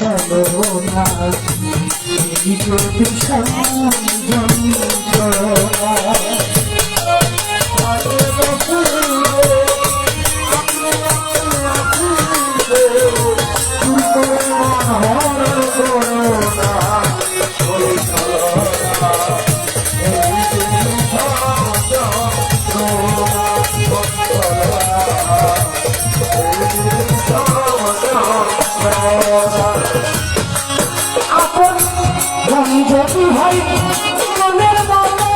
ছলনা যদি যদি হয় মনের মতো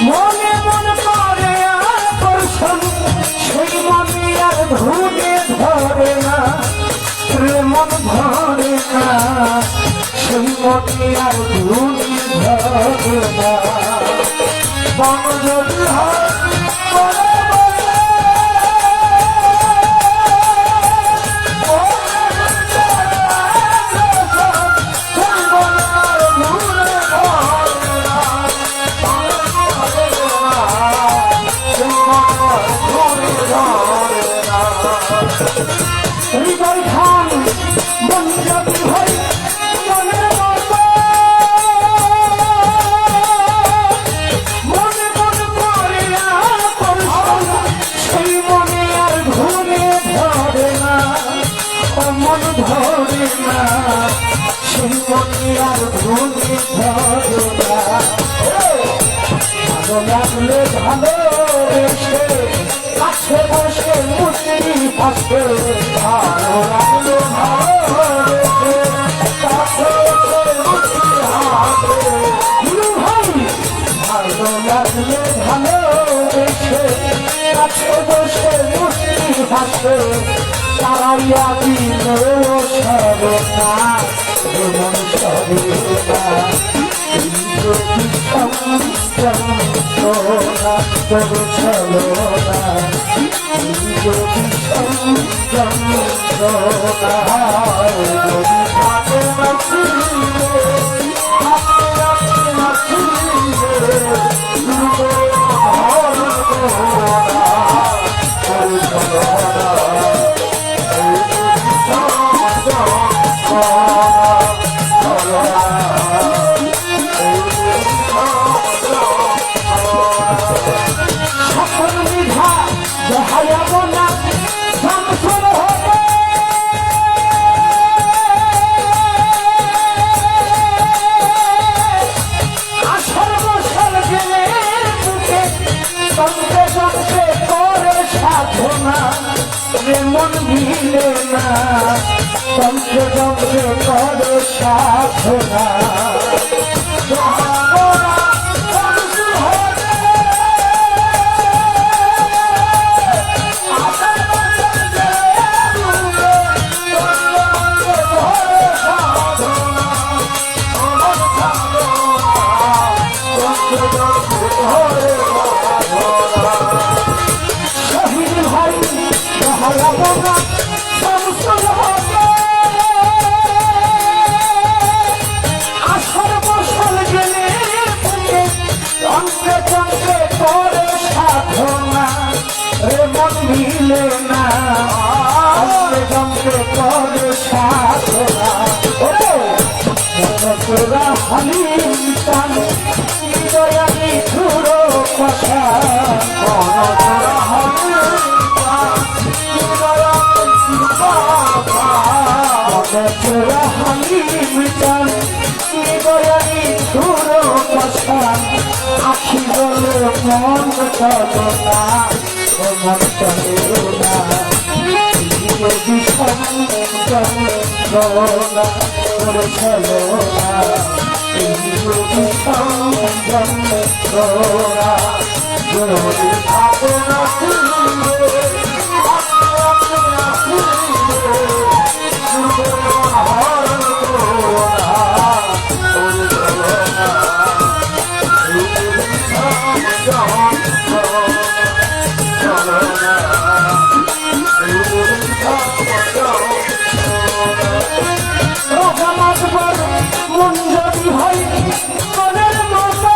মনে মন করে আকর্ষণ সেই মনে আর ধরে ধরে না মন ধরে না সেই মনে আর ধরে ধরে না মন যদি হয় হৃদয় খান মন যদি হয় মনের মতো মনে মন করে আকর্ষণ সেই মনে আর ঘুরে ধরে না মন ধরে না সেই মনে আর ঘুরে ধরে না ভালো লাগলে ভালোবেসে কাছে বসে মুক্তি আসবে ভালো লাগলো ভালোবেসে কাছে বসে মুক্তি আসবে ভাই ভালো লাগলে ভালোবেসে কাছে বসে মুক্তি আসবে তারাইয়া দিলেও সবে না মন সবে না তবে চলো না যদি মন মিলে না তন্ত্রে তন্ত্রে করে সাধনা মিলে না জমকে করে সাধনা তোরা হালিম টান দয়ালি ধুরো কথা তোরা হালিম তোরা হালিম টান দয়ালি ধুরো কথা আখি বলে মন চলনা মন চলনা যদি সংযমনা করে চলনা যদি সংযমনা যদি ভাবনা মন যদি হয় মনের মতো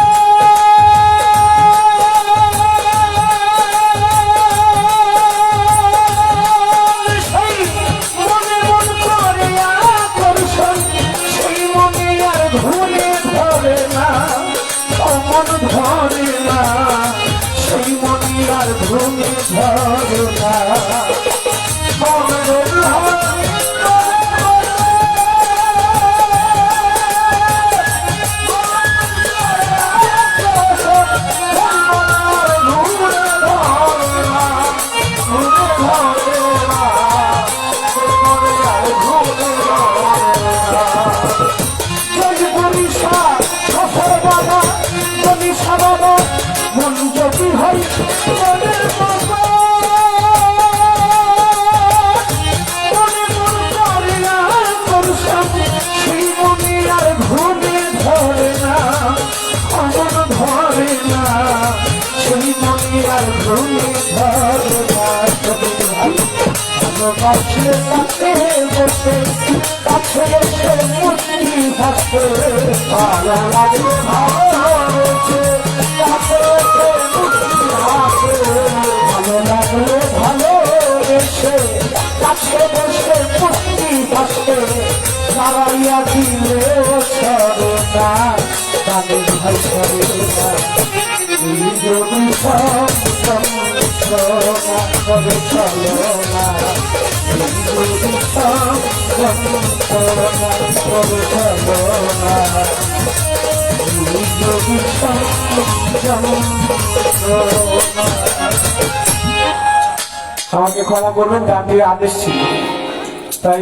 কাছে কাছে বসে কাছে বসে মুক্তি থাকতে ভালো লাগে ভালোবেসে কাছে বসে মুক্তি থাকে ভালো লাগলে ভালোবেসে কাছে বসে মুক্তি থাকতে সারাইয়া দিলে সরে না তাদের ভাই সরে না যদি সব করে চলো না যদি সব করে চলো না যদি সব আমাকে ক্ষমা করবেন গানটির আদেশ ছিল তাই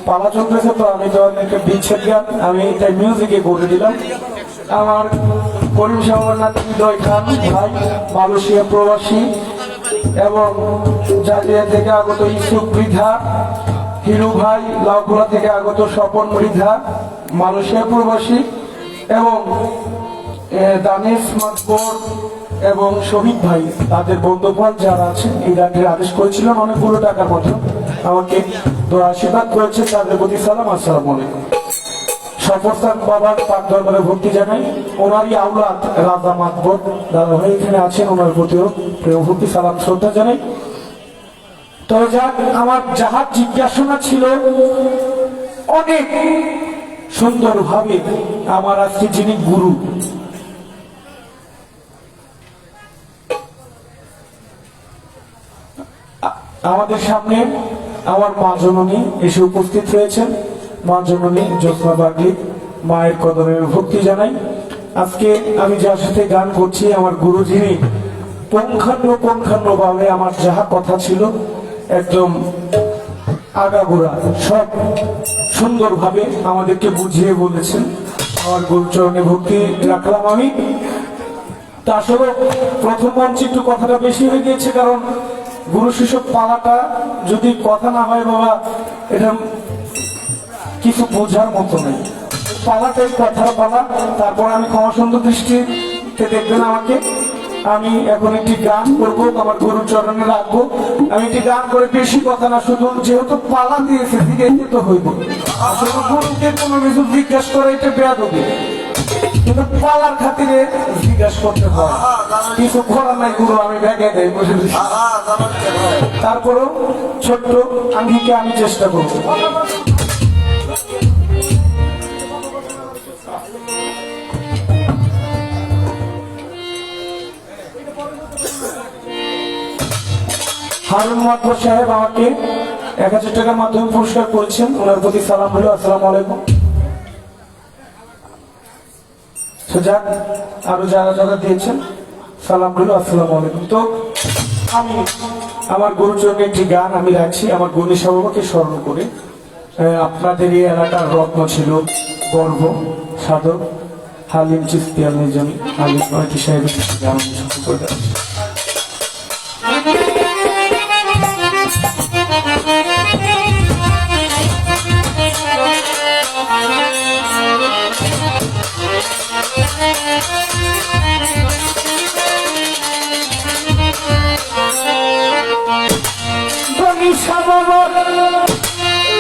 পালা চলতেছে তো আমি তো একটা বিচ্ছেদ গান আমি তাই মিউজিকে করে দিলাম আমার করিম সামনাথ হৃদয় খান ভাই মালয়েশিয়া প্রবাসী এবং জাজিয়া থেকে আগত ইসুফ মৃধা হিরু ভাই লাউখোলা থেকে আগত স্বপন মৃধা মালয়েশিয়া প্রবাসী এবং দানিশ মাতবর এবং শহীদ ভাই তাদের বন্ধুবান যারা আছেন এই গানটির আদেশ করেছিলেন অনেকগুলো টাকার মতো আমাকে আশীর্বাদ করেছে তাদের প্রতি সালাম আসসালামু আলাইকুম সফরসান বাবার পাক দরবারে ভক্তি জানাই ওনারই আওলাদ রাজা মাতবর দাদা ভাই এখানে আছেন ওনার প্রতিও প্রেম ভক্তি সালাম শ্রদ্ধা জানাই তবে যাক আমার যাহা জিজ্ঞাসা ছিল অনেক সুন্দরভাবে আমার আজকে যিনি গুরু আমাদের সামনে আমার মা জননী এসে উপস্থিত হয়েছেন মা জননী জ্যোৎস্না বাগলি মায়ের কদমে ভক্তি জানাই আজকে আমি যার সাথে গান করছি আমার গুরু যিনি পুঙ্খানুপুঙ্খানু ভাবে আমার যাহা কথা ছিল একদম আগাগোড়া সব সুন্দরভাবে আমাদেরকে বুঝিয়ে বলেছেন আমার গুরুচরণে ভক্তি রাখলাম আমি তা আসলে প্রথম মঞ্চে একটু কথাটা বেশি হয়ে গিয়েছে কারণ গুরু শিষ্য পালাটা যদি কথা না হয় বাবা এটা কিছু বোঝার মতো নেই পালাটাই কথার পালা তারপর আমি ক্ষমা সুন্দর দৃষ্টিতে দেখবেন আমাকে আমি এখন একটি গান করবো আমার গুরু চরণে রাখবো আমি একটি গান করে বেশি কথা না শুধু যেহেতু পালা দিয়েছে দিকে তো হইব আসলে গুরুকে কোনো কিছু জিজ্ঞাসা করে এটা বেয়াদবি কিন্তু পালার খাতিরে জিজ্ঞাসা করতে হয় কিছু করার নাই গুরু আমি ব্যাগে দেয় বুঝে তারপরও ছোট্ট আঙ্গিকে আমি চেষ্টা করবো হারুন মাতবর সাহেব আমাকে 1000 টাকার মাধ্যমে পুরস্কার করেছেন ওনার প্রতি সালাম হলো আসসালামু আলাইকুম যাক আরো যারা যারা দিয়েছেন সালাম হলো আসসালামু আলাইকুম তো আমি আমার গুরুচরণে একটি গান আমি রাখছি আমার গুণী সভাকে স্মরণ করে আপনাদের এই এলাকার রত্ন ছিল গর্ব সাধক হালিম চিস্তি আলমিজামি হালিম নয়টি সাহেবের গান শুরু করে যাচ্ছি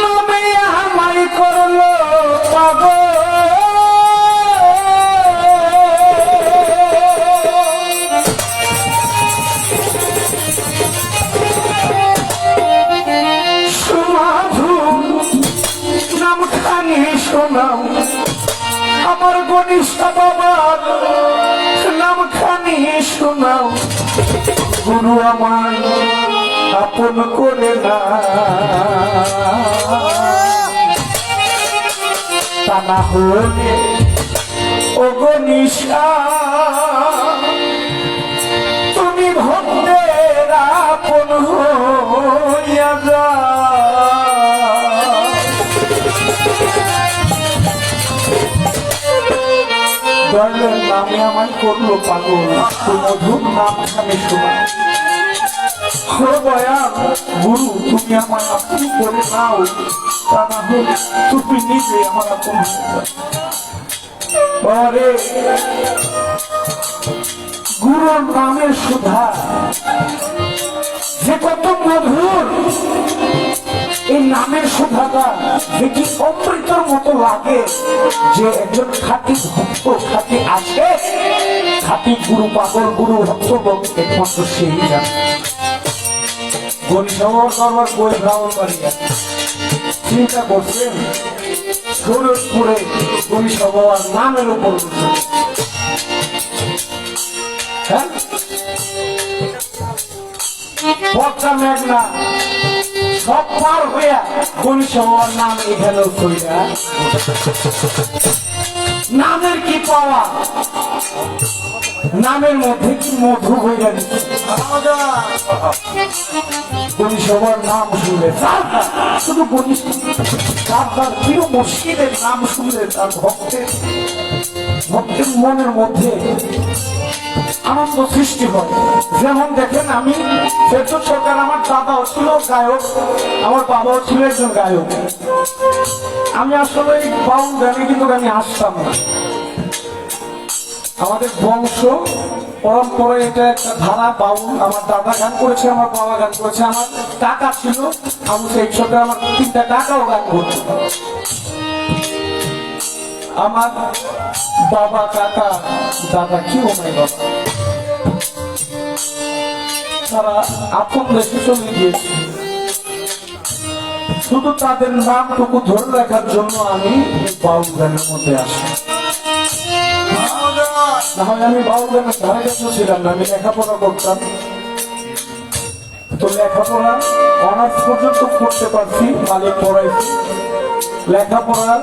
নামে আমায় করলো পাগল সমাধু নামখানি শোনাও আমার ঘনিষ্ঠ বাবার নামখানি শোনাও গুরু আমায় আপন করে না, তা না হলে ওগো নিশা তুমি ভক্তের আপন হইয়া যা। দয়ালের নামে আমায় করলো পাগল, মধুর নাম খানে শোনা। গুরু তুমি আমার আপন করে নাও, তা না হলে তুমি নিজে আমার আপন হয়ে যাও। গুরুর নামের সুধা যে কত মধুর, এই নামের সুধাটা দেখি অমৃতর মতো লাগে। যে একজন খাঁটি ভক্ত, খাঁটি আসে, খাঁটি গুরু পাগল, গুরু ভক্ত লোক একমাত্র সেই জানে। গরিসভার দরবার বই ব্রাহ্মণবাড়িয়া চিন্তা করছেন শরীয়তপুরে গরিসভার নামের উপর, হ্যাঁ পদ্মা মেঘনা সব পার হইয়া গরিসভার নাম এখানে কইরা নামের কি পাওয়া, নামের মধ্যে কি মধু হয়ে গেছে। গরিসভার নাম শুনলে শুধু তার প্রিয় মুর্শিদের নাম শুনলে তার ভক্তের মনের মধ্যে আনন্দ সৃষ্টি হয়। যেমন দেখেন আমি ফেরদৌস সরকার, আমার দাদাও ছিল গায়ক, আমার বাবাও ছিল একজন গায়ক। আমি আসলে বাউল গানে কিন্তু আমি আসতাম না। আমাদের বংশ পরম্পরায় এটা একটা ধারা বাউল। আমার দাদা গান করেছে, আমার বাবা গান করেছে, আমার কাকা ছিল আমি সেই ছোট, আমার 3টা কাকাও গান করছে। আমার বাবা কাকা দাদা কি ওনাই বাবা তারা আপন দেশে চলে গিয়েছে। শুধু তাদের নামটুকু ধরে রাখার জন্য আমি বাউল গানের মধ্যে আসি। না হয় আমি বাউল গানের ধারে কাছে ছিলাম না, আমি লেখাপড়া করতাম। তো লেখাপড়া অনার্স পর্যন্ত করতে পারছি, মালিক পড়াইছি। লেখাপড়া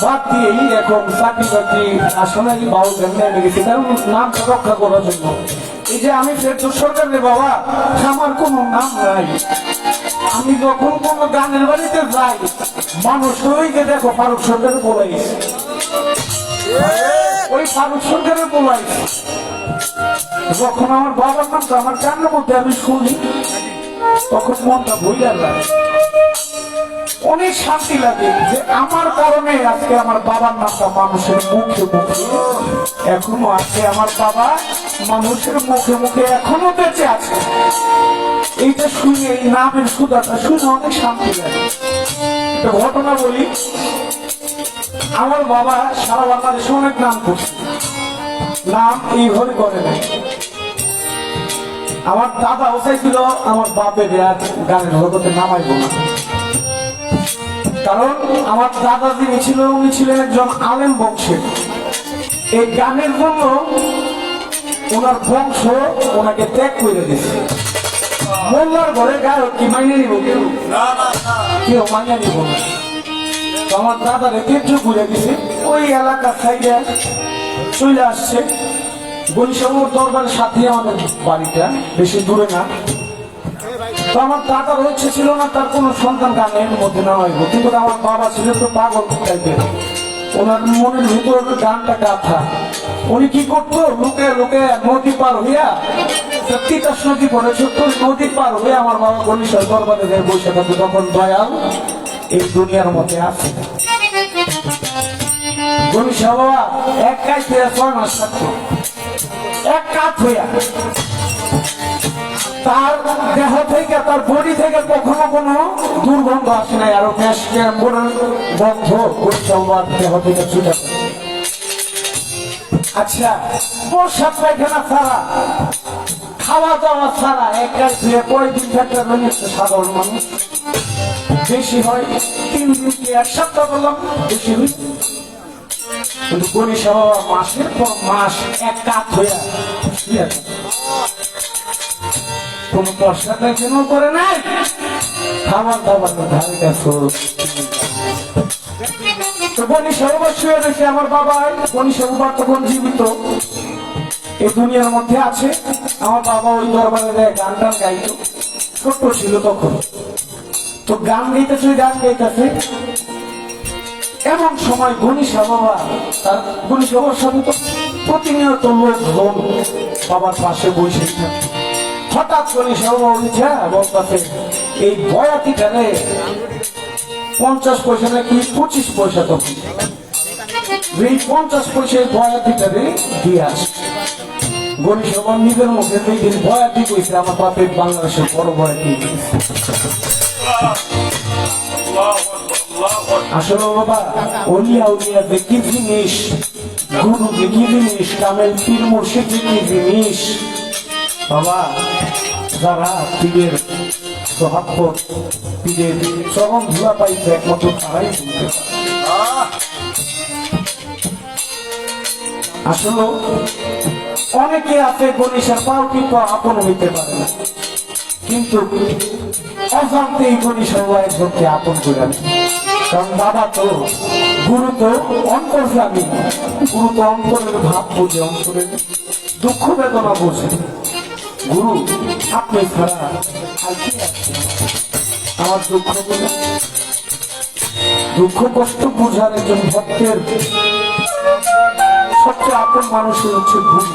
বাদ দিয়েই এখন চাকরি বাকরি আসলে বাউল গান নেমে গেছি, কারণ নামটা রক্ষা করার জন্য। এই যে আমি ফেরদৌস সরকারের বাবা, আমার কোনো নাম নাই। আমি যখন কোনো গানের বাড়িতে যাই, মানুষ ওই যে দেখো ফারুক সরকারের বলাইছে, ওই ফারুক সরকারের বলাইছে। যখন আমার বাবার নামটা আমার কান্নার মধ্যে আমি শুনি, তখন মনটা ভুলে যায়, অনেক শান্তি লাগে যে আমার কারণে আজকে আমার বাবার নামটা মানুষের মুখে মুখে এখনো আছে। আমার বাবা মানুষের মুখে মুখে এখনো বেঁচে আছে। এইটা শুনে, এই নামের সুধাটা শুনে অনেক শান্তি লাগে। একটা ঘটনা বলি, আমার বাবা সারা বাংলাদেশে অনেক নাম করছে, নাম এইভাবে করে নাই। আমার দাদা চাইছিল আমার বাপের গানের জগতে নামাইব না, কারণ আমার দাদা যিনি ছিল উনি ছিলেন একজন আলেম বংশের। এই গানের জন্য ওনার বংশ ওনাকে ত্যাগ করে দিয়েছে। মোল্লার ঘরে গায়ক কি মাইনে নিব? কেউ মাইনে নিব না। তো আমার দাদারে ত্যায্য করে দিছে, ওই এলাকা সাইডে চলে আসছে। গরিসভার দরবারের সাথে আমাদের বাড়িটা, বেশি দূরে না। তো আমার দাদার ইচ্ছে ছিল না তার কোন সন্তান গানের মধ্যে না হইব, কিন্তু আমার বাবা ছিল তো পাগল টাইপের, ওনার মনের ভিতর গানটা গাথা। উনি কি করতো, লোকে লোকে নদী পার হইয়া, তিতাস নদী পড়ে ছোট্ট নদী পার হয়ে আমার বাবা গরিসভার দরবারে যায় বসে থাকতো। তখন দয়াল এই দুনিয়ার মধ্যে আছে। গরিসভা বাবা এক কাজ হইয়া 6 মাস থাকতো, এক কাজ হইয়া। তার দেহ থেকে, তার বডি থেকে কখনো কোনো দুর্গন্ধ আসে নাই, আরো গন্ধ গরিসভার দেহ থেকে ছুটে। আচ্ছা, পোশাক পায়খানা ছাড়া, খাওয়া দাওয়া ছাড়া এক কাজ ধুয়ে কয়েকদিন থাকতে সাধারণ মানুষ। বেশি হয় 3 দিন কি 1 সপ্তাহ বললাম, বেশি হই। কিন্তু গরিসভা মাসের পর মাস এক কাজ হইয়া কোন প্রশ্নটা কেন করে নাই খাবার দাবার ধারে গেছো তো বনি সর্বস্ব রয়েছে আমার বাবা। বনি সর্ববার তখন জীবিত এই দুনিয়ার মধ্যে আছে। আমার বাবা ওই দরবারে গান টান গাইত, ছোট্ট ছিল তখন। তো গান গাইতেছে এমন সময় গণিসা বাবা তার গণিসা বাবার সাথে তো প্রতিনিয়ত লোকজন বাবার পাশে বসে। হঠাৎ গণিসা বাবা উঠে বলতেছে এই বয়াতিটারে 50 পয়সা নাকি 25 পয়সা, তখন এই 50 পয়সায় বয়াতিটারে দিয়ে আসে। গণিসা বাবা নিজের মুখে দিন বয়াতি কইছে আমার বাপের বাংলাদেশের বড় বয়াতি। আসলে বাবা ওলিয়া উলিয়া কি জিনিস, গুরু কি জিনিস, কামেল পীর মুর্শিদ কি জিনিস বাবা। যারা পীরের সহাব্বত পীরের চরম ধুলা পাইছে একমাত্র তারাই শুনতে পারে। আসলে অনেকে আছে গণেশের পাও কিন্তু আপন হইতে পারে না, কিন্তু অজান্তে এই গণেশের একজনকে আপন করে নেয়। কারণ বাবা তো গুরু তো অন্তর্যামী, গুরু তো অন্তরের ভাব বোঝে, অন্তরের দুঃখ বেদনা বোঝে। গুরু আপনি ছাড়া আর কি আছে আমার দুঃখ বোঝা, দুঃখ কষ্ট বোঝার একজন ভক্তের সবচেয়ে আপন মানুষের হচ্ছে গুরু।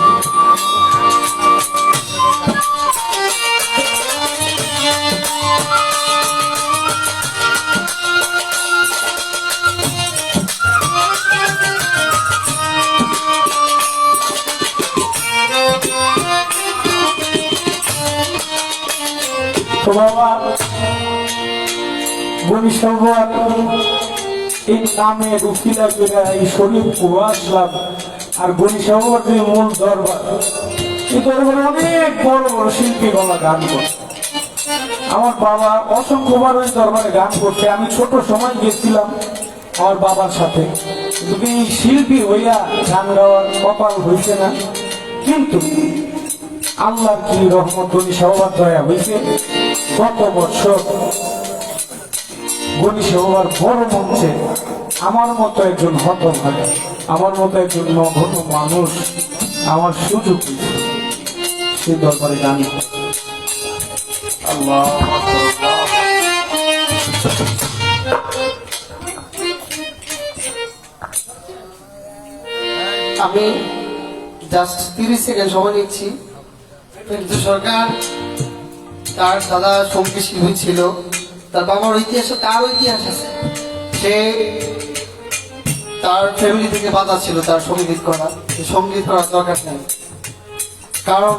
তো বাবা গণিসা এই নামে রুকিলা করে এই শরীর পুরো আসলাম। আর গণিসা বাবার যে মূল দরবার, এই দরবারে অনেক বড় বড় শিল্পী গলা গান করে। আমার বাবা অসংখ্যবার ওই দরবারে গান করতে, আমি ছোট সময় গেছিলাম আমার বাবার সাথে, কিন্তু এই শিল্পী হইয়া গান গাওয়ার কপাল হয়েছে না। কিন্তু আল্লাহর কি রহমত, গণিসা বাবার দয়া হয়েছে। গত বছর গণিসা বাবার বড় মঞ্চে আমার মতো একজন হতভাগা, আমার মতো একজন নগণ্য মানুষ আমার সুযোগ দিয়েছে সে দরবারে গান। আল্লাহ আমি জাস্ট 30 সেকেন্ড সময় নিচ্ছি। কিন্তু সরকার তার দাদা সঙ্গীত শিল্পী ছিল, তার বাবার ইতিহাস, তার ইতিহাস আছে। সে তার ফ্যামিলি থেকে বাধা ছিল তার সঙ্গীত করার দরকার নেই। কারণ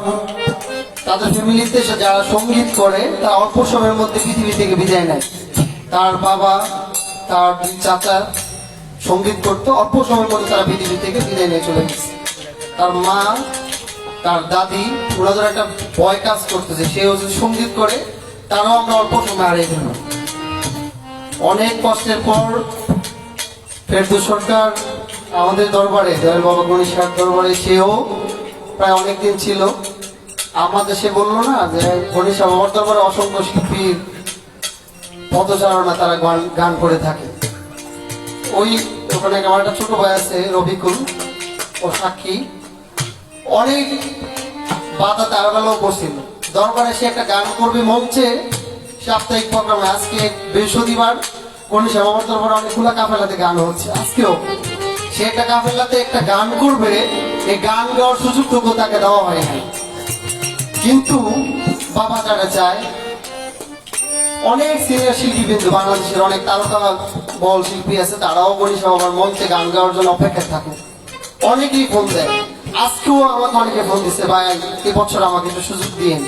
তাদের ফ্যামিলিতে যারা সঙ্গীত করে তারা অল্প সময়ের মধ্যে পৃথিবী থেকে বিদায় নেয়। তার বাবা তার চাচা সঙ্গীত করতো, অল্প সময়ের মধ্যে তারা পৃথিবী থেকে বিদায় নিয়ে চলে গেছে। তার মা তার দাদি ওরা ধর একটা ভয় কাজ করতেছে, সেও যদি সঙ্গীত করে তারাও আমরা অল্প সময় হারিয়ে ফেলব। অনেক কষ্টের পর ফেরদৌস সরকার আমাদের দরবারে, দয়াল বাবা গণেশার দরবারে সেও প্রায় অনেকদিন ছিল। আমাদের সে বললো না যে গণেশা বাবার দরবারে অসংখ্য শিল্পীর পদচারণা তারা গান করে থাকে। ওখানে আমার একটা ছোট ভাই আছে রবিকুল, ও সাক্ষী। অনেক বাধা তার বেলাও করছিল। দরবারে সে একটা গান করবে মঞ্চে, সাপ্তাহিক প্রোগ্রামে। আজকে বৃহস্পতিবার গণেশা বাবার দরবারে অনেকগুলো কাফেলাতে গান হচ্ছে। আজকেও সে একটা কাফেলাতে একটা গান করবে, এই গান গাওয়ার সুযোগটুকু তাকে দেওয়া হয় না। কিন্তু বাবা যারা চায়, অনেক সিনিয়র শিল্পী বিন্দু বাংলাদেশের অনেক তারকা বল শিল্পী আছে, তারাও গণেশা বাবার মঞ্চে গান গাওয়ার জন্য অপেক্ষায় থাকে। অনেকেই ফোন দেয়, আজকেও আমাকে অনেকে ফোন দিচ্ছে, ভাই এই বছর আমাকে একটু সুযোগ দিয়েন।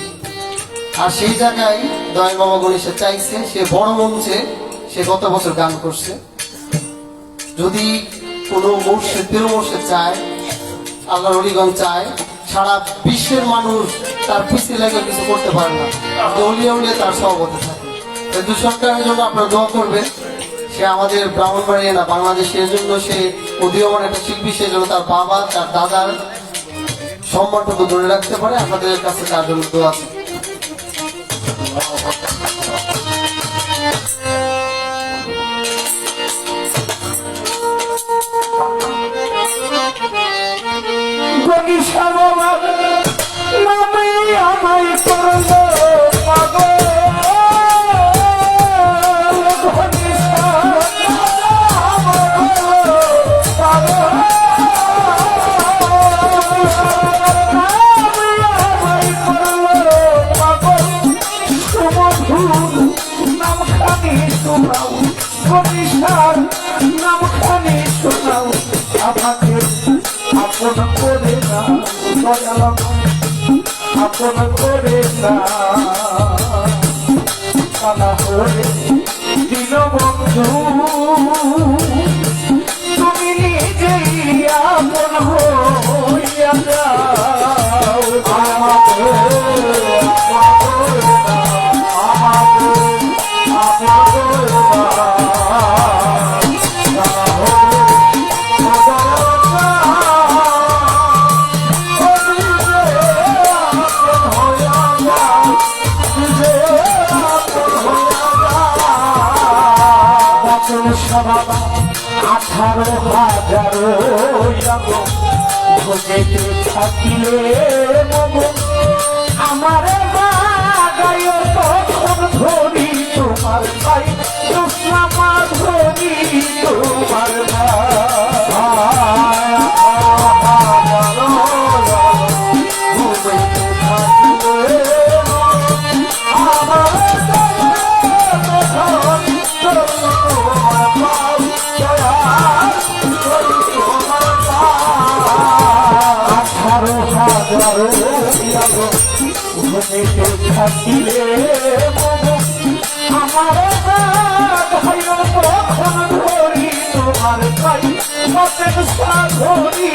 আর সেই জায়গায় দয়াল বাবা গণেশা চাইছে, সে বড় মঞ্চে সে গত বছর গান করছে। যদি কোনো মুর্শিদ পীর মুর্শিদ চায়, আল্লাহর অলিগঞ্জ চায়, সারা বিশ্বের মানুষ তার পিছিয়ে লেগে কিছু করতে পারে না, উলিয়া উলিয়া তার সভাপতি থাকে। ফেরদৌস সরকারের জন্য আপনারা দোয়া করবেন। সে আমাদের ব্রাহ্মণবাড়িয়া না, বাংলাদেশের জন্য সে উদীয়মান একটা শিল্পী, সেই জন্য তার বাবা তার দাদার সম্মানটুকু ধরে রাখতে পারে। আপনাদের কাছে তার জন্য দোয়া আছে। গণিশা বাবার নামে আমায় করলো পাগল। গণিশা আমায় করলো পাগল। গণিশা বাবার নামে আমায় করলো পাগল। সুমধুর নামখানি শোনাও, গণিশার নামখানি শোনাও আমাকে আপন করে না দয়াল আপন করে না কানা হলে দীনবন্ধু তুমি নিজেই আপন হইয়া যাও আমাকে আপন করে না আমাকে আপন করে না কানা হলে বাবা 18,000 ভোগেতে থাকিলে মগো আমার গায় তখন ধরি তোমার ভাই সুষমা ধরি তোমার ভাই ভোগেতে থাকিলে আমার 18,000 থাকিলে আমার ভাই তখন ধরি তোমার ভাই ধরি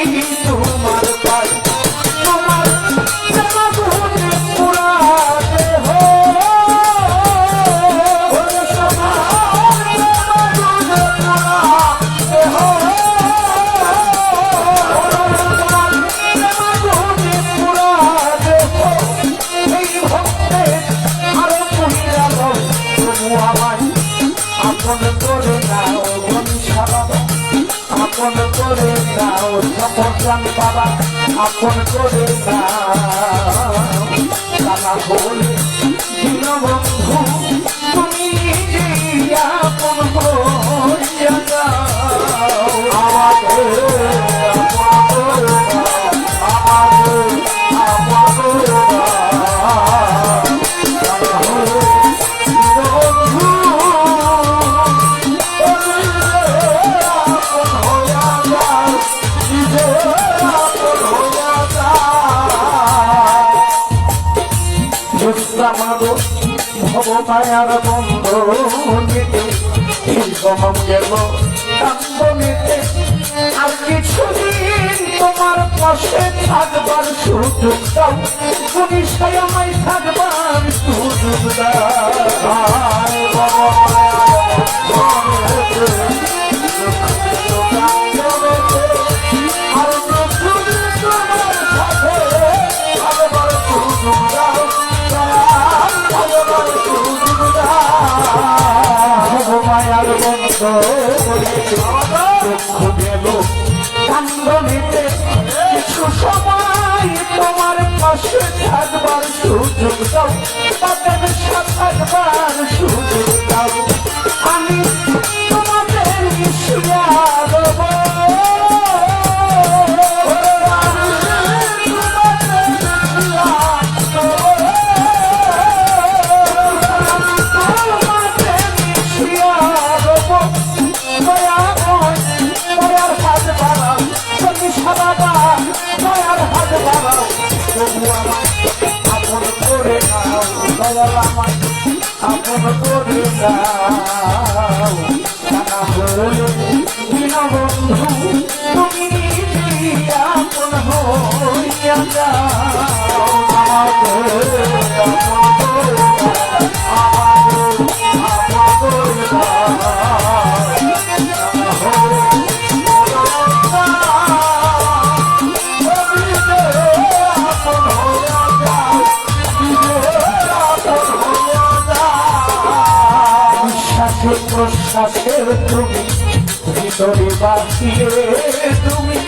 তোমার ভাই তোমার পুরা দেহ আপন করে নাও গণিশা বাবা আপন করে নাও সপন বাবা আপন করে নাও কানা হলে দীনবন্ধু তুমি নিজেই আপন হইয়া যাও আমাকে আপন করে নাও আমাকে আপন করে নাও কানা হলে দীনবন্ধু ভবমায়ার বন্ধনীতে গমন গেল কান্দনীতে আর কিছুদিন তোমার পাশে থাকবার সুযোগ দাও গণিশায় আমায় থাকবার সুযোগ দাও মায়ার বন্ধ দুঃখ গেল কান্দনীতে কিছু সময় তোমার পাশে থাকবার সুযোগ দাও তাদের থাকবার সুযোগ দাও আমি তোমাদের মিশিয়া দেব আপন করে নাও দয়াল আমায় আপন করে নাও কানা হলে দীনবন্ধু তুমি নিজেই আপন হইয়া যাও আমাকে আপন করে নাও আমাকে আপন করে নাও প্রশ্বাসের তুমি, ভিতরে বাহিরে তুমি,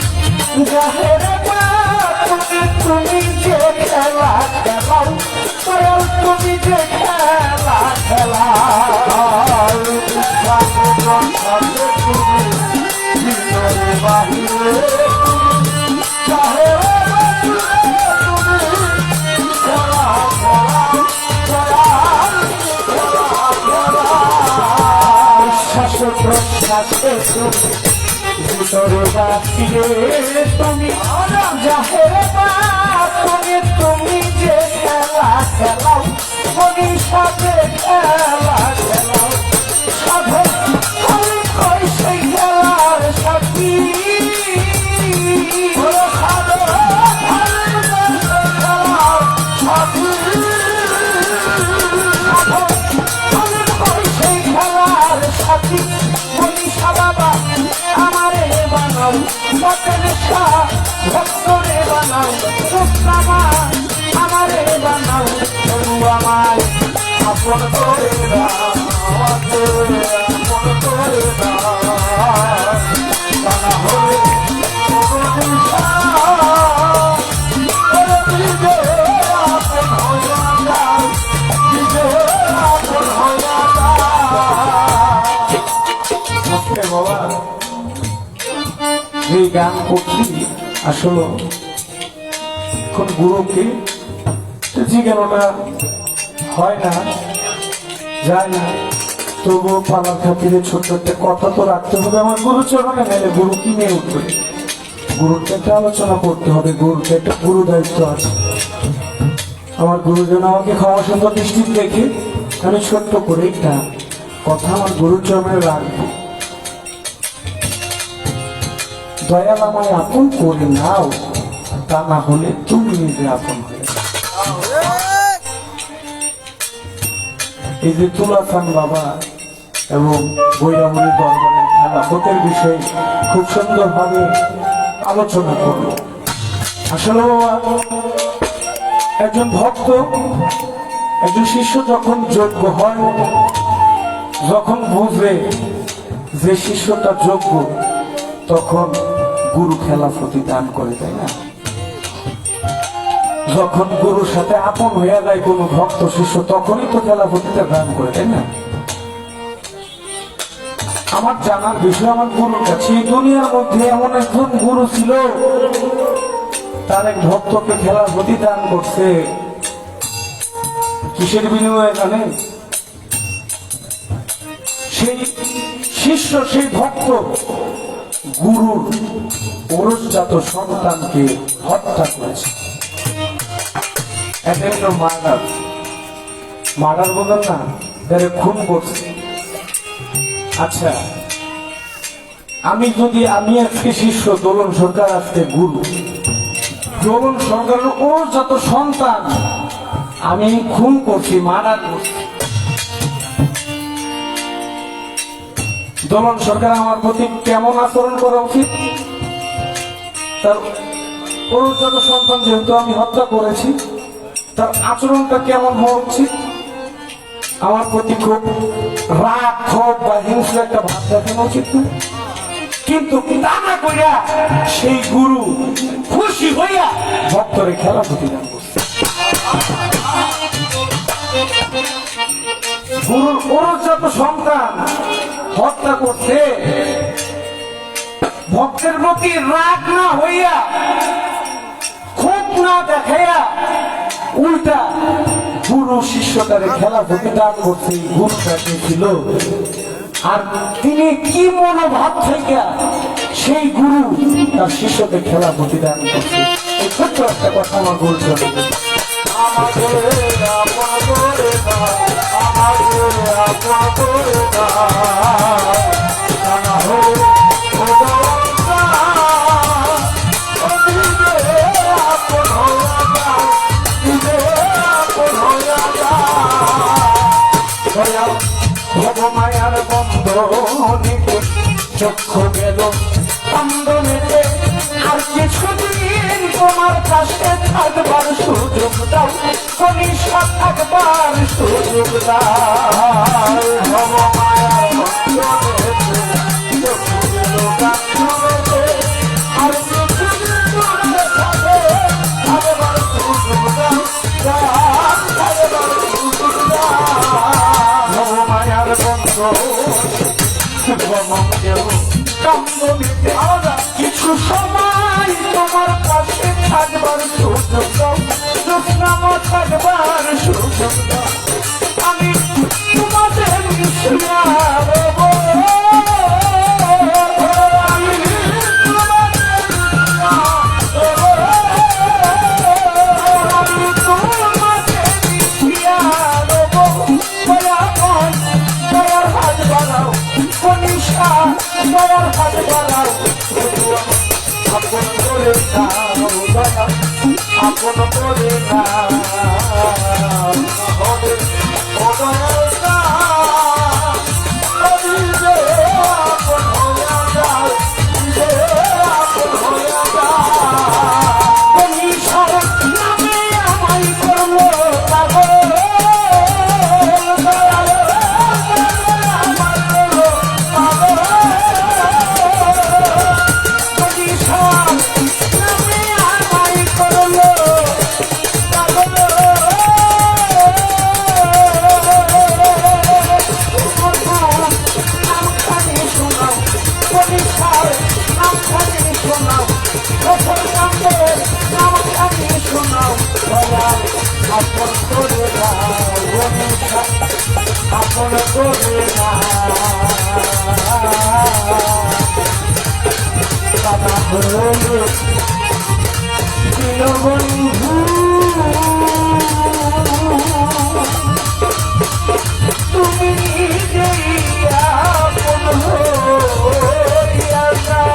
জাহেরে বাহিরে তুমি যে খেলা খেলাও, দয়াল তুমি যে খেলা খেলাও। প্রশ্বাসের তুমি, ভিতরে বাহিরে তুমি, জাহেরে প্রশ্বাসে তুমি, ভিতরে বাহিরে তুমি, জাহেরে বাহিরে তুমি যে খেলা খেলাও, মনি সাথে খেলা খেলাও। সাধক আমি কই সেই খেলার সাথী, সাধক আমি কই সেই খেলার সাথী, সাধক আমি কই সেই খেলার সাথী। মনীষা বাবা আমারে বানাও, মতেশা ভক্তরে বানাও, সুস্নামা আমারে বানাও, প্রভু আমায় আপন করে দাও, আপন করে দাও। বানা হলে মনীষা নিজে আপন হইয়া যাও, নিজে আপন হইয়া যাও। বাবা এই গান করছি আসলে এখন গুরুকে জিজ্ঞানোটা হয় না, যায় না, তবুও পালার খাতিরে ছোট্ট একটা কথা তো রাখতে হবে আমার গুরুচরণে, নাইলে গুরু কিনে উঠবে। গুরুকে একটা আলোচনা করতে হবে, গুরুকে একটা গুরু দায়িত্ব আছে। আমার গুরুজন আমাকে ক্ষমা সুন্দর দৃষ্টিতে দেখে আমি ছোট্ট করে একটা কথা আমার গুরুচরণে রাখবো। দয়াল আমায় আপন করে নাও, তা না হলে তুমি নিজে আপন হয়ে যাও। এই যে তুলাচান বাবা এবং বৈরামণি দরবারের খেলাফতের বিষয়ে খুব সুন্দরভাবে আলোচনা করলো। আসলে বাবা একজন ভক্ত, একজন শিষ্য যখন যোগ্য হয়, যখন বুঝবে যে শিষ্যটা যোগ্য, তখন গুরু খেলাফতি দান করে, তাই না? যখন গুরুর সাথে আপন হইয়া যায় কোন ভক্ত শিষ্য, তখনই তো খেলাফতিটা দান করে, তাই না? আমার জানার বিষয় আমার গুরুর কাছে, এই দুনিয়ার মধ্যে এমন একজন গুরু ছিল, তার এক ভক্তকে খেলাফতি দান করছে। কিসের বিনিময়ে জানেন? সেই শিষ্য, সেই ভক্ত গুরুর ওরসজাত সন্তানকে হত্যা করেছে। মার্ডার বলেন না, যারা খুন করছে। আচ্ছা, আমি আজকে শিষ্য, দোলন সরকার আজকে গুরু, দোলন সরকারের ওরসজাত সন্তান আমি খুন করছি, মার্ডার করছি। দোলন সরকার আমার প্রতি কেমন আচরণ করা উচিত? তার ওরসজাত সন্তান যেহেতু আমি হত্যা করেছি, তার আচরণটা কেমন হওয়া উচিত? আমার প্রতি খুব রাগ, ক্ষোভ বা হিংস্র একটা ভাব দেখানো উচিত না? কিন্তু তা না কইরা সেই গুরু খুশি হইয়া ভক্তরে খেলাফতি দান করছে। গুরুর ওরসজাত সন্তান হত্যা করছে, ভক্তের প্রতি রাগ না হইয়া, খুব না দেখাইয়া, উল্টা গুরু শিষ্যটারে খেলাফতি দান করছে। গুরুটাকে ছিল, আর তিনি কি মনোভাব থেকে সেই গুরু তার শিষ্যকে খেলাফতি দান করছে। এই ছোট্ট একটা কথা আমার বলছে, আমাকে আপন করে দাও, আমাকে আপন করে দাও, জানা হোক ভবমায়ার বন্ধনীতে চক্ষু গেল বন্ধনীতে, আর কিছুদিন তোমার কাছে থাকবার সুযোগ দাও, কনিষ্ঠা থাকবার সুযোগ দাও। ভবমায়ার একটু সময় তোমার পাশে থাকবার সুযোগ দাও, জোৎস্নামা থাকবার সুযোগ দাও, আমি তোমাদের মিশিয়া রব। আমি তোমাদের মিশিয়া রব। আমি তোমাদের মিশিয়া রব। দয়াময় দয়ার হাত বাড়াও, কনিষ্ঠা দয়ার হাত বাড়াও, আপন করে নাও দয়া, আপন করে নাও হবে ও দয়াল নাও, নিজে আপন হইয়া যাও, নিজে আপন হইয়া যাও। কনিষ্ঠার নামে আমায় করলো পাগল, দয়াল আমায় করলো পাগল। কনিষ্ঠার নামে আমায় করলো পাগল। নামখানি শোনাও, কনিষ্ঠার নামখানি শোনাও, প্রথম কান্দে নামখানি শোনাও, দয়াল আপন করে নাও, কনিষ্ঠা আপন করে নাও। বাবা হলে প্রিয় বন্ধু, তুমি নিজেই আপন হইয়া যাও।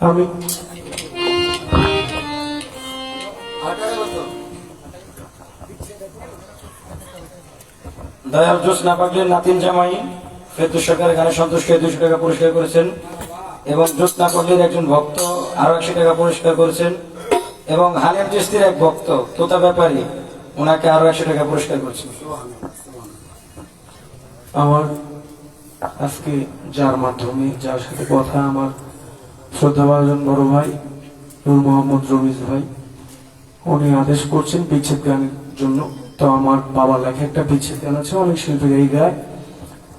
আমি দয়াল জোৎস্না পাগলের নাতিন জামাই ফেরদৌস সরকারের গানে সন্তুষ্ট 200 টাকা পুরস্কার করেছেন, এবং জোৎস্না পাগলের একজন ভক্ত আরো 100 টাকা পুরস্কার করেছেন, এবং হালিম চিশতির এক ভক্ত তোতা ব্যাপারী ওনাকে আরো 100 টাকা পুরস্কার করেছেন। আমার আজকে যার মাধ্যমে যার সাথে কথা, আমার শ্রদ্ধাভাজন বড় ভাই নূর মোহাম্মদ রমিজ ভাই, উনি আদেশ করছেন বিচ্ছেদ গানের জন্য। তো আমার বাবা লেখা একটা বিচ্ছেদ গান আছে, অনেক শিল্পীরা এই গায়,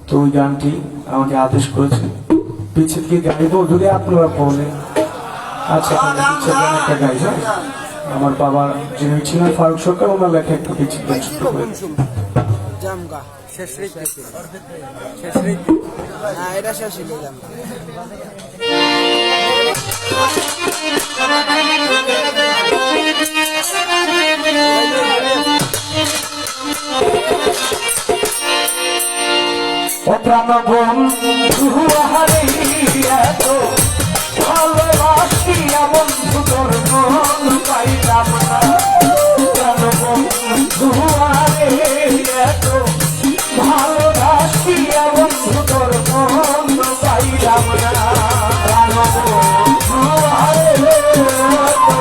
তো ওই গানটি আমাকে আদেশ করেছে। বিচ্ছেদ কি গাইব যদি আপনারা বলেন? আচ্ছা, তাহলে বিচ্ছেদ গান একটা গাই। হ্যাঁ, আমার বাবা যিনি ছিলেন ফারুক সরকার, ওনার লেখা একটা বিচ্ছেদ গান শুরু করে। জামগা শেষ রীতি শেষ রীতি না এটা শেষ হইল জামগা প্রাণ বন্ধু হারিয়া তো ভালোবাসি, বন্ধু তোর মন পাইলাম না। প্রাণ বন্ধু হারিয়া তো ভালোবাসি, বন্ধু তোর মন পাইলাম না। প্রাণ বন্ধু হারিয়া তো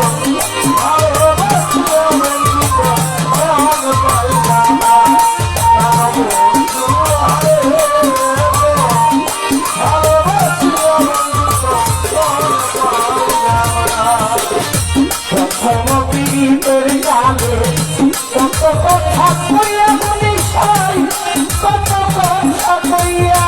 ভালোবাসি, বন্ধু তোর মন পাইলাম না। প্রাণ বন্ধু কত কথা কইয়া মনে সাই, কত কথা কইয়া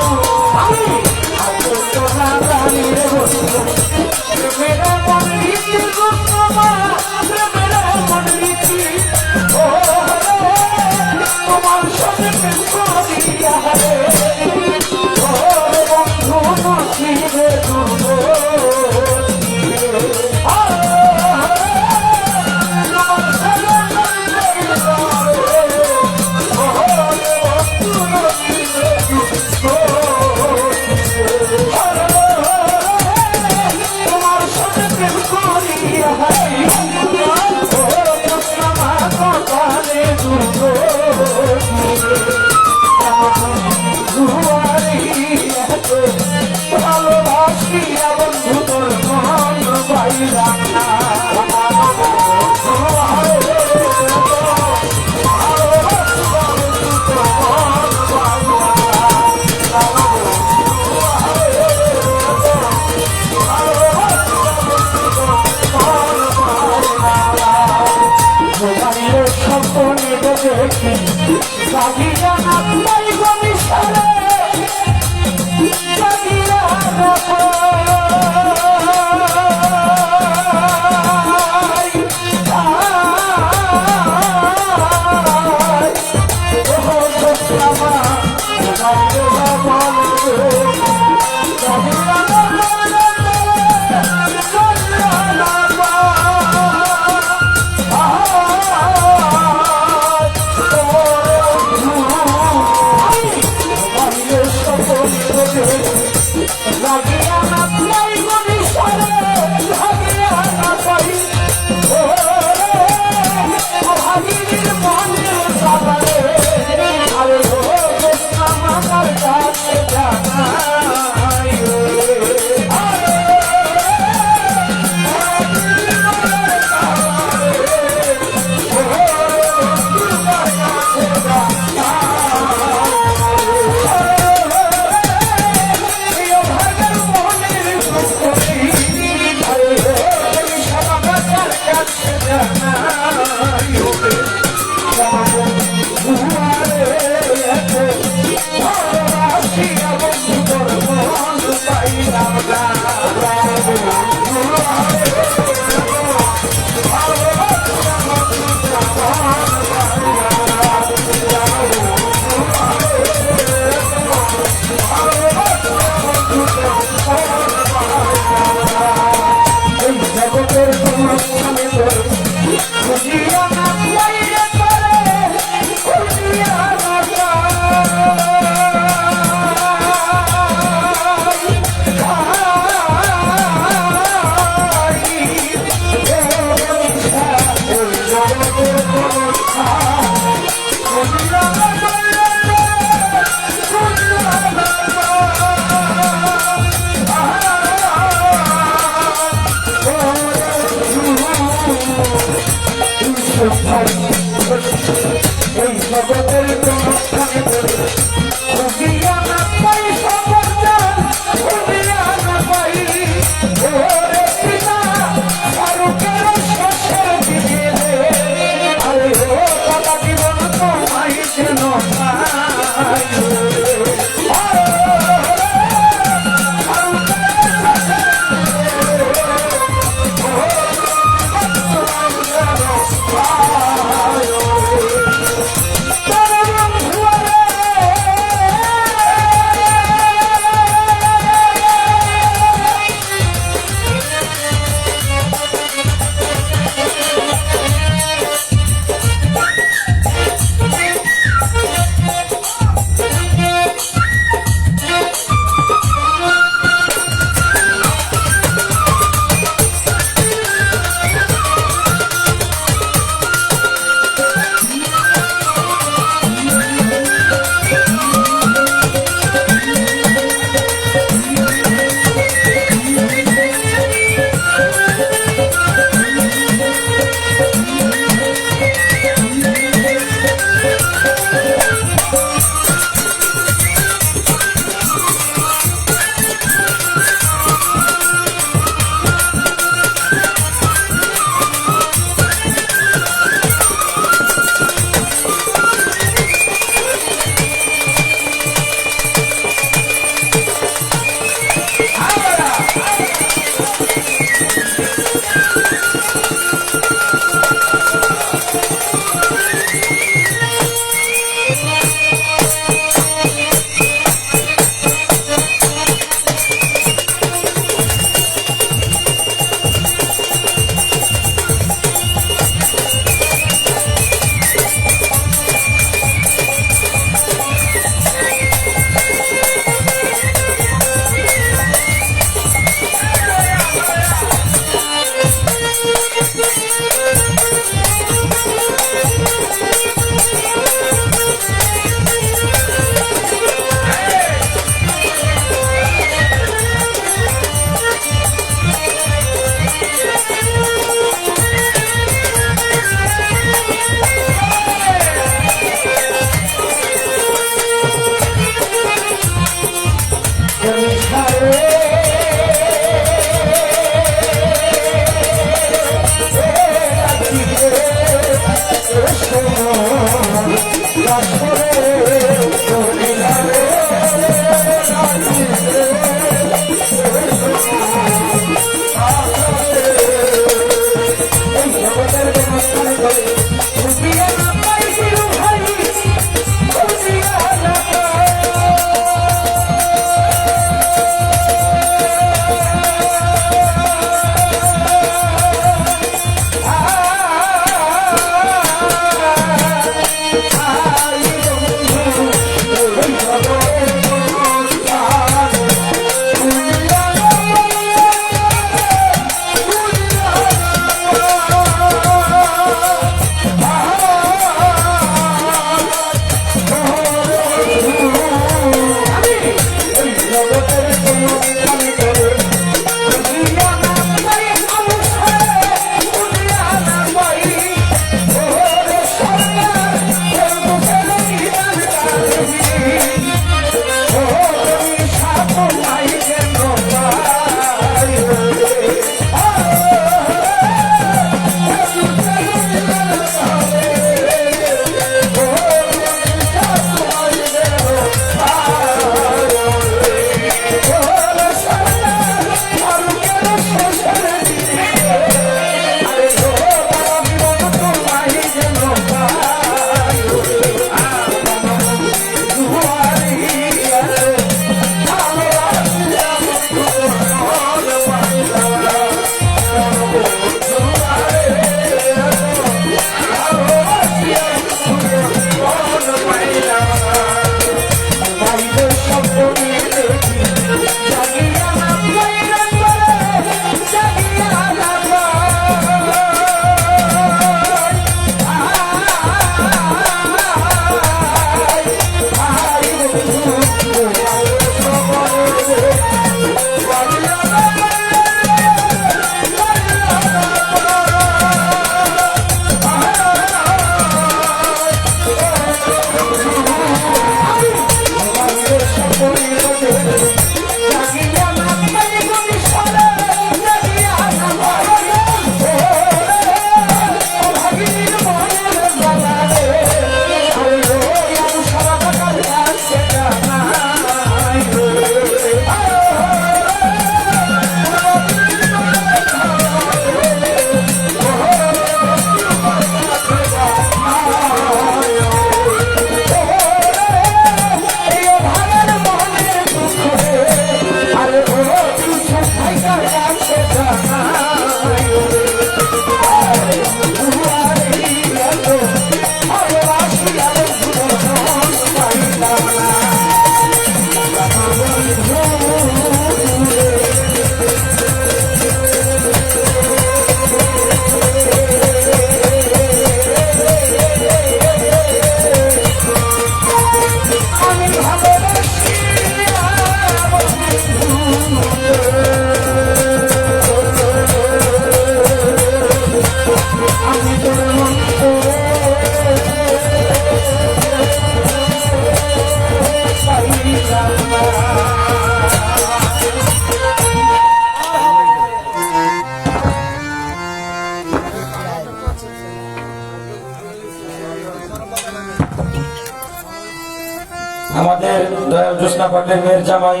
জ্যোৎস্না পাগলের মেয়ের জামাই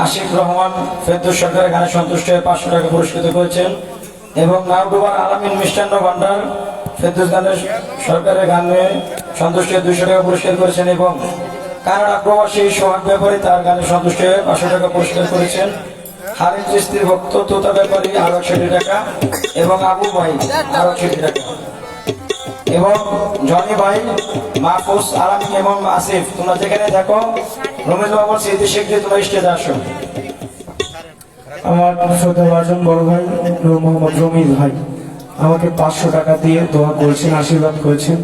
আশিক রহমান ফেরদৌস সরকারের গানে সন্তুষ্ট হয়ে 500 টাকা পুরস্কৃত করেছেন এবং নাওডুবার আলামিন মিষ্টান্ন ভান্ডার ফেরদৌস গানের সরকারের গানে সন্তুষ্ট হয়ে 200 টাকা পুরস্কার করেছেন এবং কানাডা প্রবাসী সোহাগ ব্যাপারী তার গানে সন্তুষ্ট হয়ে 500 টাকা পুরস্কার করেছেন। হারিম চিস্তির ভক্ত তোতা ব্যাপারী আরো 61 টাকা এবং আবু ভাই আরো 61 টাকা এবং জনি ভাই মাহফুজ আলামিন এবং আসিফ, তোমরা যেখানে দেখো রমেশ বাবুর স্মৃতি স্বীকৃতি তোমরা স্টেজে আসো। আমার শ্রদ্ধাভাজন বড় ভাই নূর মোহাম্মদ রমিজ ভাই আমাকে 500 টাকা দিয়ে দোয়া করেছেন, আশীর্বাদ করেছেন।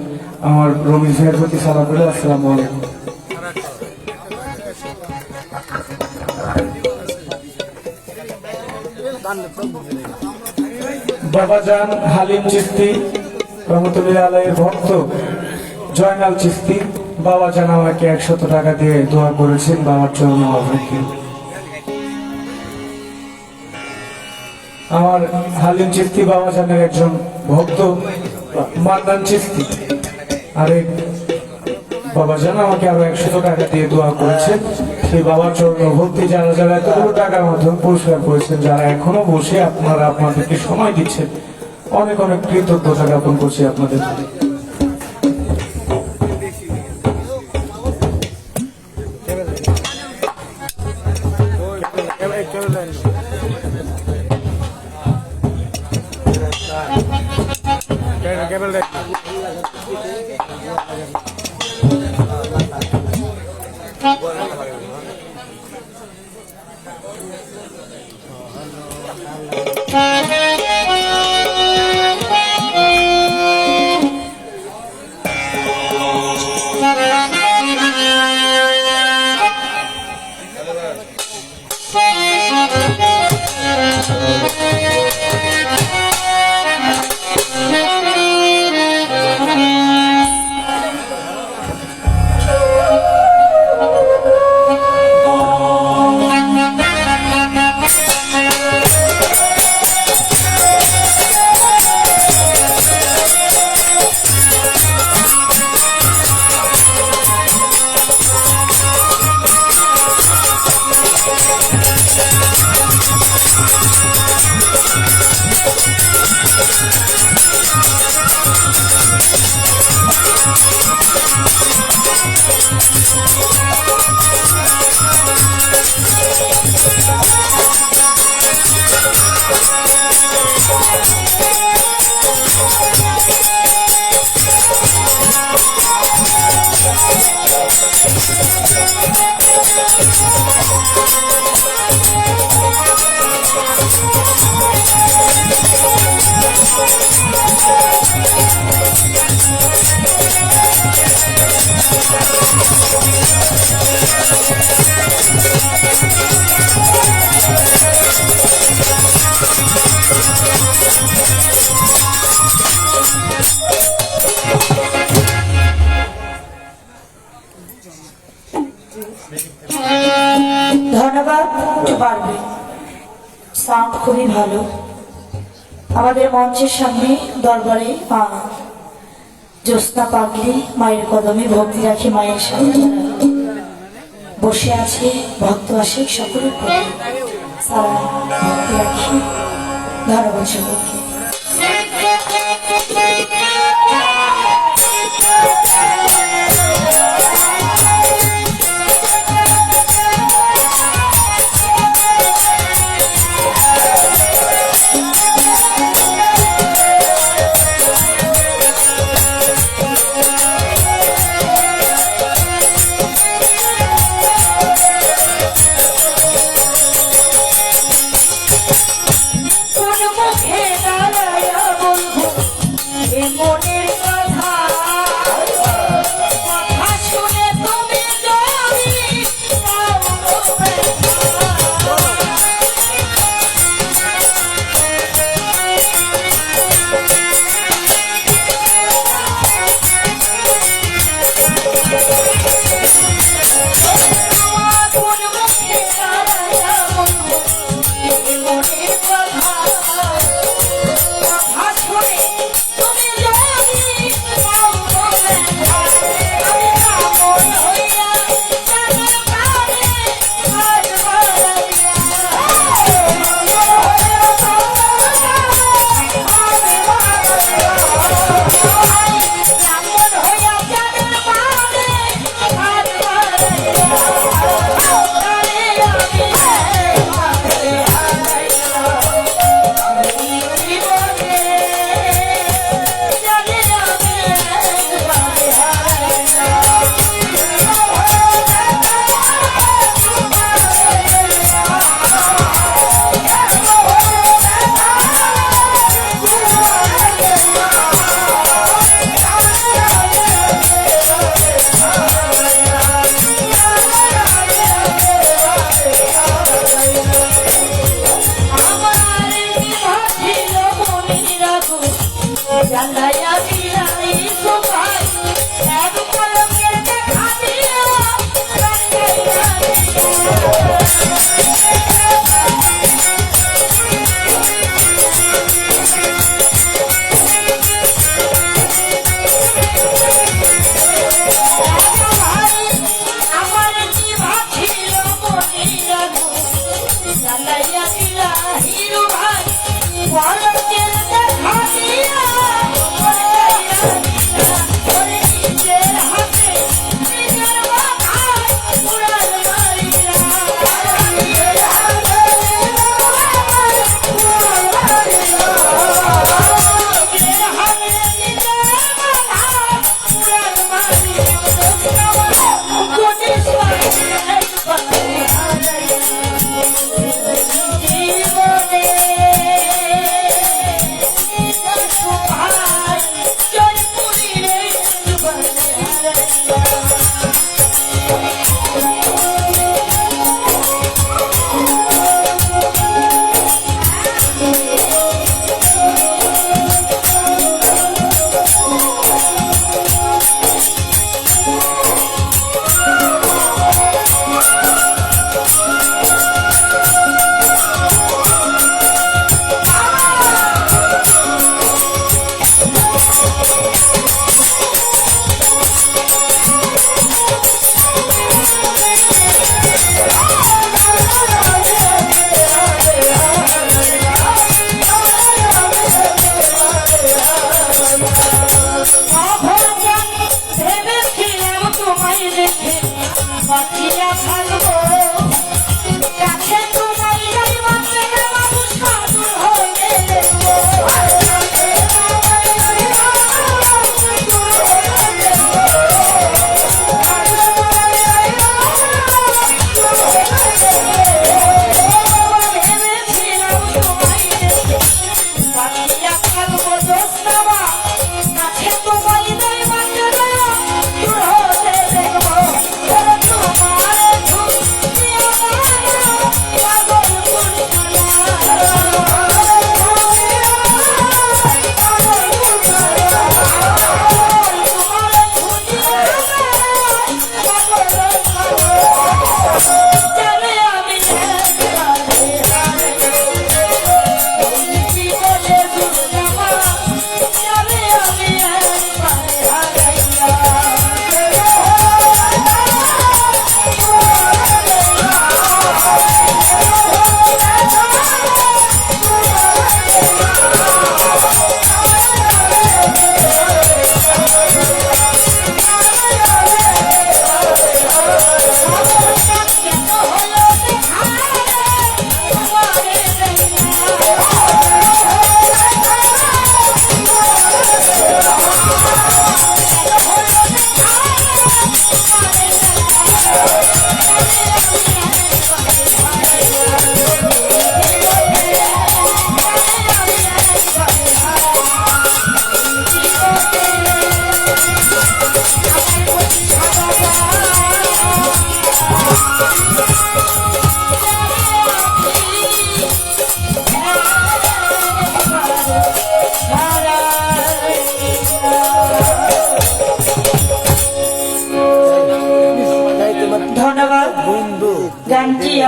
আমার রমিজ ভাইয়ের প্রতি সালাম রইল। আসসালামু আলাইকুম। বাবাজান হালিম চিস্তি রহমতুল্লাহ আলাইহির ভক্ত জয়নাল চিস্তি বাবাজান আমাকে 100 টাকা দিয়ে দোয়া করেছেন বাবার চরণে অবৃত্তি। আমার হালিম চিস্তি বাবাজানের একজন ভক্ত মান্নান চিস্তি আরেক বাবাজান আমাকে আরো 100 টাকা দিয়ে দোয়া করেছেন। সেই বাবার চরণে ভক্তি যারা যারা এতগুলো টাকার মাধ্যমে পুরস্কার করেছেন, যারা এখনো বসে আপনারা আপনাদেরকে সময় দিচ্ছেন, অনেক অনেক কৃতজ্ঞতা জ্ঞাপন করছি আপনাদের। ধন্যবাদ। একটু পারবে, সাউন্ড খুবই ভালো। আমাদের মঞ্চের সামনে দরবারে মা জ্যোৎস্না পাগলি মায়ের কদমে ভক্তি রাখি মায়ের সাথে বসে আছে ভক্ত আশিক সকলের প্রতি সারা ভক্তি রাখি। ধন্যবাদ সকলকে। মনে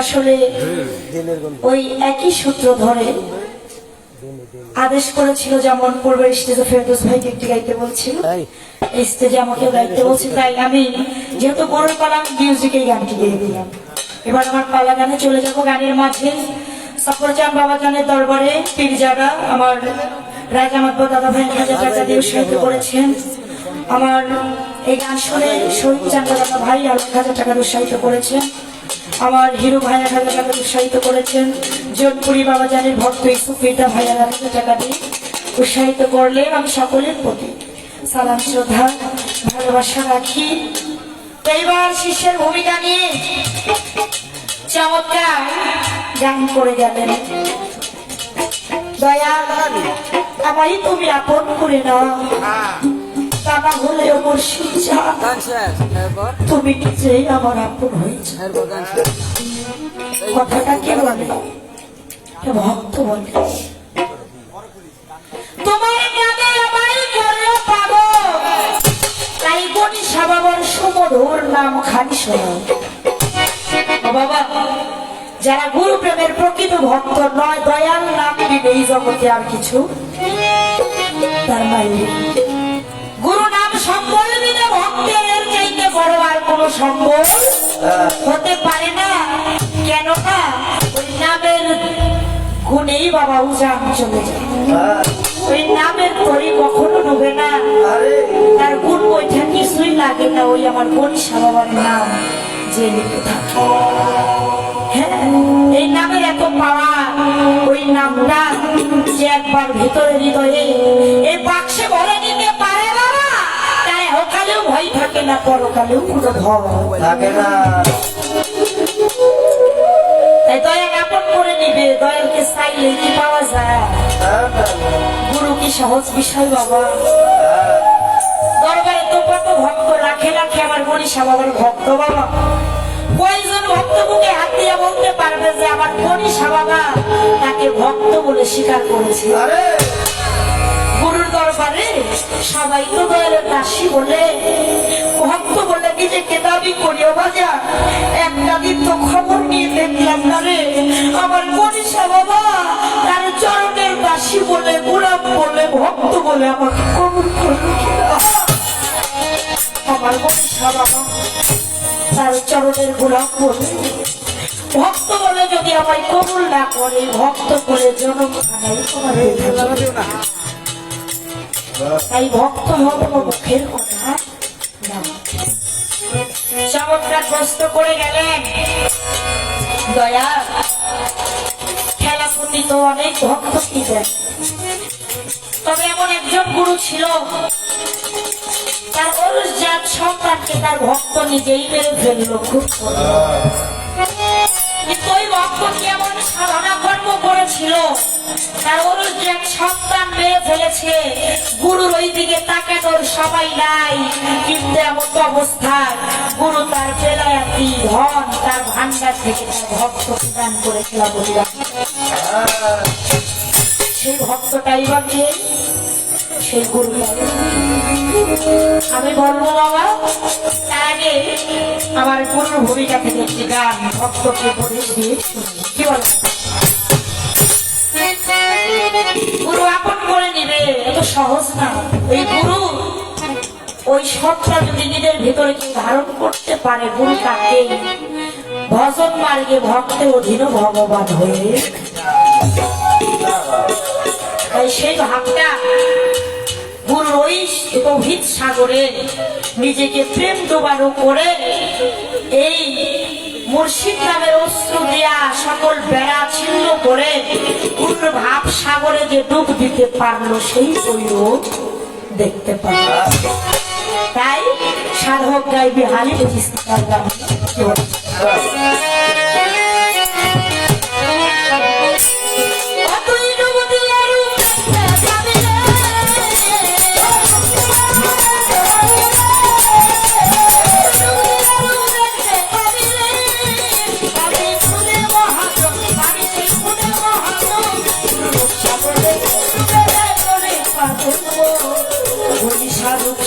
আসলে ওই একই সূত্র ধরে আদেশ করেছিল, যেমন পূর্বের স্টেজে ফেরদৌস ভাইকে একটি গাইতে বলছিল, এই স্টেজে আমাকে গাইতে বলছে, তাই আমি যেহেতু গরুর পালা মিউজিকে গানটি গেয়ে দিলাম। এবার আমার পালা গানে চলে যাবো। গানের মাঝে সফরজান বাবা জানের দরবারে পীরজাদা আমার রাজামাতব দাদা ভাই 1000 টাকা দিয়ে উৎসাহিত করেছেন। আমার এই গান শুনে শহীদ চান্দা দাদা ভাই আর 1000 টাকা উৎসাহিত করেছেন। আমার হিরো ভাই 1000 টাকা উৎসাহিত করেছেন। জোনপুরি বাবা জানের ভক্ত ইসুফিদা ভাই 1000 টাকা দিয়ে উৎসাহিত করলে আমি সকলের প্রতি সালাম শ্রদ্ধা ভালোবাসা রাখি। এইবার শিষ্যের ভূমিকা নিয়ে চমৎকার গান করে গেলেন। দয়া আমারই তুমি আপন করে নাও, তা না হলেও মুর্শিদ জান তুমি নিজেই আমার আপন হয়েছে। কথাটা কে বলে? ভক্ত বলে। তোমার নামে আমায় করলো পাগল, তাই গণি সাবাবার সুমধুর নাম খানি শোনো। বাবা, যারা গুরু প্রেমের প্রকৃত ভক্ত নয়, দয়াল নাম দিবে এই জগতে আর কিছু তার বাইরে। গুরু নাম সম্বল বিনা ভক্তের চাইতে বড় আর কোন সম্বল হতে পারে না। কেননা ওই নামের গুণেই বাবা উজান চলে যায়। ওই নামের তরি কখনো ডুবে না, তার গুণ বইটা কিছুই লাগে না। ওই আমার গণিসা বাবার নাম যে লিখে থাকে। হ্যাঁ, এই নামের এত পাওয়া, ওই নামটা যে একবার ভিতরে হৃদয়ে এই বাক্সে ভরে নিতে পারে বাবা, তাই ওকালেও ভয় থাকে না, পরকালেও কোনো ভয় থাকে না। তাই দয়া আপন করে নিবে। দয়ালকে চাইলে কি পাওয়া যায়? গুরু কি সহজ বিষয় বাবা? দরবারে তো কত ভক্ত, লাখে লাখে আমার গণিসা বাবার ভক্ত বাবা। কয়জন ভক্ত বুকে হাত দিয়ে বলতে পারবে যে আমার গণিসা বাবা তাকে ভক্ত বলে স্বীকার করেছে? গুরুর দরবারে সবাই তো দয়ালের দাসী বলে, ভক্ত বলে নিজেকে দাবি করিও বাজা। একটা দিন তো খবর নিয়ে দেখলাম না রে, আমার গণিসা বাবা তার চরণের দাসী বলে, গোলাম বলে, ভক্ত বলে আমাকে কবুল করলো কিনা। আমার গণিসা বাবা তার চরণের গোলাম বলে, ভক্ত বলে যদি আমায় কবুল না করে, ভক্ত বলে জনম খানাই তোমার। তাই ভক্ত হব মুখের কথা না। চমৎকার প্রশ্ন করে গেলেন দয়া। খেলাপতি তো অনেক ভক্ত কি দেন, তবে এমন একজন গুরু ছিল, তার অরুষ জাত সন্তানকে তার ভক্ত নিজেই মেরে ফেলল। খুব কিন্তু ওই ভক্ত কি এমন সাধনা কর্ম করেছিল, তার অরুষ জাত সন্তান মেরে ফেলেছে। গুরুর ওই দিকে তাকানোর সবাই নাই, কিন্তু এমন অবস্থায় গুরু তার বেলায়াতি ধন তার ভান্ডার থেকে তার ভক্তকে দান করেছিল বলিয়া। সেই ভক্তটাই বা কে? সেই গুরু। আমি বলবো বাবা, তার আগে আমার গুরুর ভূমিকা থেকে একটি গান ভক্তকে উপদেশ দিয়ে কি বল? গুরু আপন করে নিবে এত সহজ না। ওই গুরু ওই সত্তা যদি নিজের ভিতরে কেউ ধারণ করতে পারে, গুরু তাকে ভজন মার্গে ভক্তের অধীন ভগবান হয়ে। তাই সেই ভাবটা গুরু ওই গভীর সাগরে নিজেকে প্রেম ডোবানো করে এই মুর্শিদ নামের অস্ত্র দিয়া সকল বেড়া ছিন্ন করে পূর্ণ ভাব সাগরে যে ডুব দিতে পারলো, সেই ওইরূপ দেখতে পারল। তাই সাধক গাইবে হালি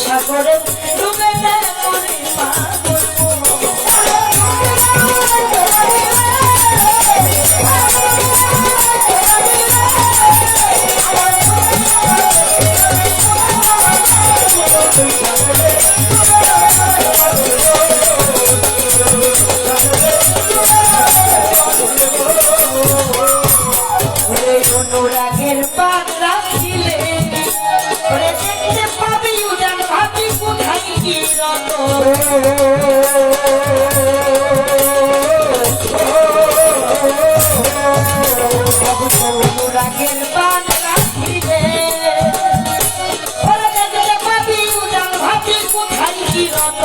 সাগরে ডুবে করে পাগল। অনুরাগের পাত রাখিলে ওরে দেখতে পাবি উড়ান ভাবি কোথায় কি রত অনুরাগের পাত রাখিলে ওরে দেখতে পাবি উড়ান ভাবি কোথায় কি রত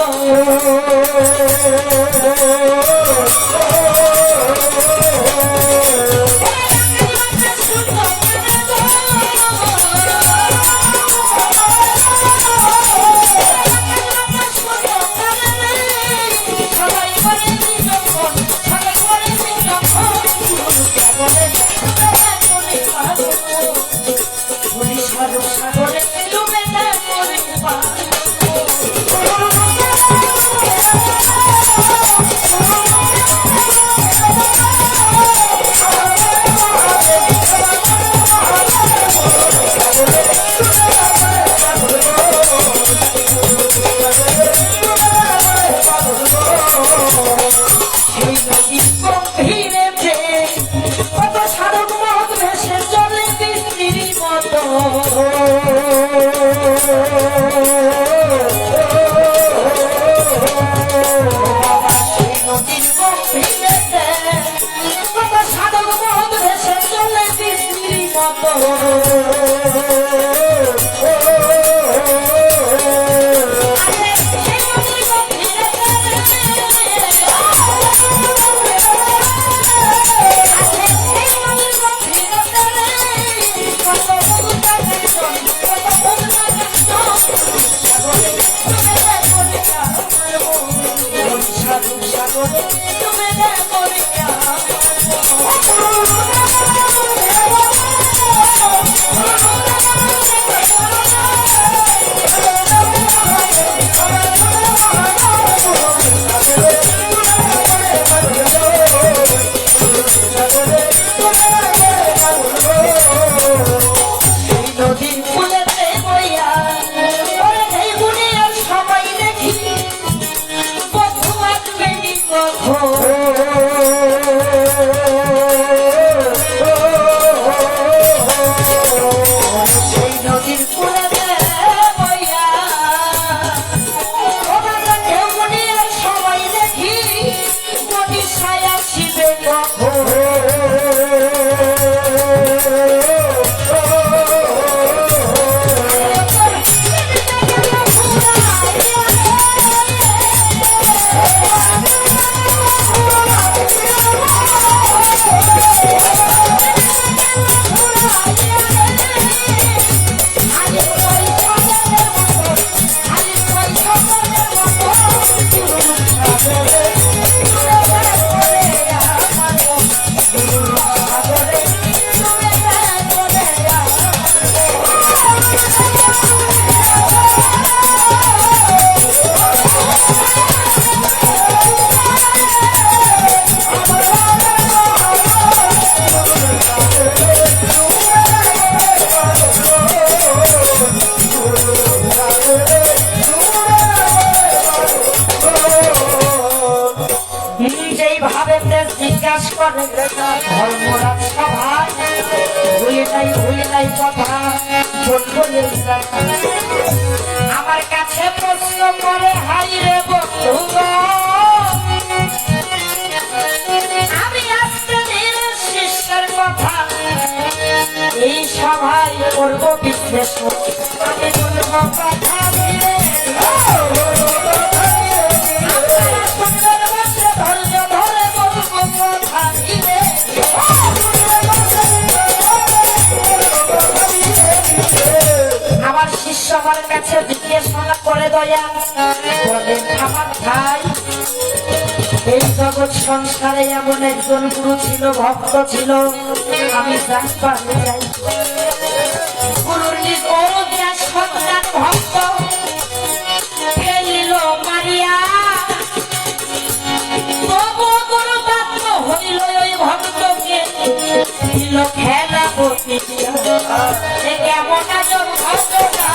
ধর্মরাজ সভায় ভুলে নাই কথা আমার কাছে প্রশ্ন করে হাই রে বন্ধু আমি আসতে শিষ্যের কথা এই সভায় করবো বিশ্লেষণ আমি বলবো কথা দিয়ে আমার শিষ্য আমার কাছে জিজ্ঞাসা করে দয়া বলেন আমার ভাই এই জগৎ সংসারে এমন একজন গুরু ছিল ভক্ত ছিল আমি জানতে চাই গুরুর নিজ অরুণা সন্তান ভক্ত ফেলিল মারিয়া তবু গুরু বাধ্য হইল ওই ভক্তকে দিল খেলা বসে কেমন আজন ঘটনা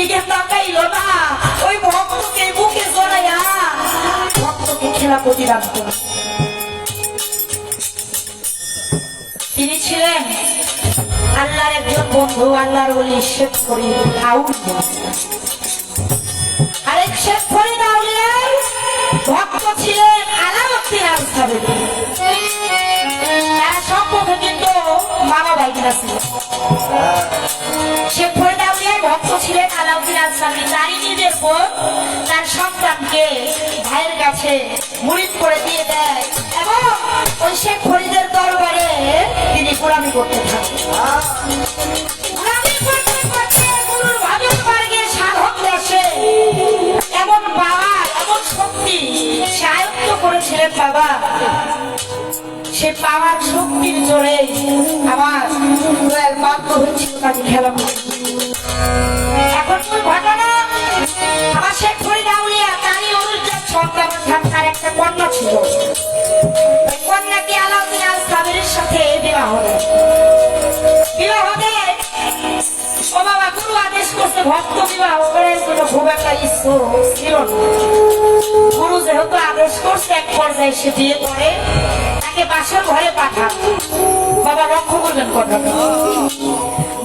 দিকে তাকাইল না, ওই ভক্তকে বুকে জড়াইয়া ভক্তকে খেলা প্রতিদান করল। তিনি ছিলেন আল্লাহর একজন বন্ধু, আল্লাহর ওলি শেখ ফরিদ আউলিয়া। আরেক শেখ ফরিদ আউলিয়ার ভক্ত ছিলেন আলাউদ্দিন আল সাবেরি। তারা সম্পর্কে কিন্তু মামা ভাইরা ছিল। শেখ ফরিদ আউলিয়ার ভক্ত ছিলেন আলাউদ্দিন আল সাবেরি। তারই নিজের বোন তার সন্তানকে ভাইয়ের কাছে মুরিদ করে দিয়ে দেয় এবং ওই শেখ ফরিদের দরবারে তিনি গোলামি করতে থাকেন। গোলামি করতে করতে গুরুর ভাবের মার্গে সাধক দেশে এমন পাওয়ার, এমন শক্তি সে আয়ত্ত করেছিলেন বাবা। সে পাওয়ার শক্তির জোরে আমার দয়াল বাধ্য হয়েছিল তাকে খেলা করতে। এখন ওই ঘটনা, আমার শেখ ফরিদ আউলিয়া তারই অনুযায়ী সন্তান তার একটা কন্যা ছিল। ওই কন্যাকে আলাউদ্দিন আল সাবেরির সাথে বিবাহ দেয়। বিবাহ দেয় ও বাবা, গুরু আদেশ করতে ভক্ত বিবাহ করার জন্য খুব একটা ইচ্ছুক ছিল না। গুরু যেহেতু আদেশ করছে, এক পর্যায়ে সে বিয়ে করে তাকে বাসর ঘরে পাঠা। বাবা লক্ষ্য করবেন কথাটা,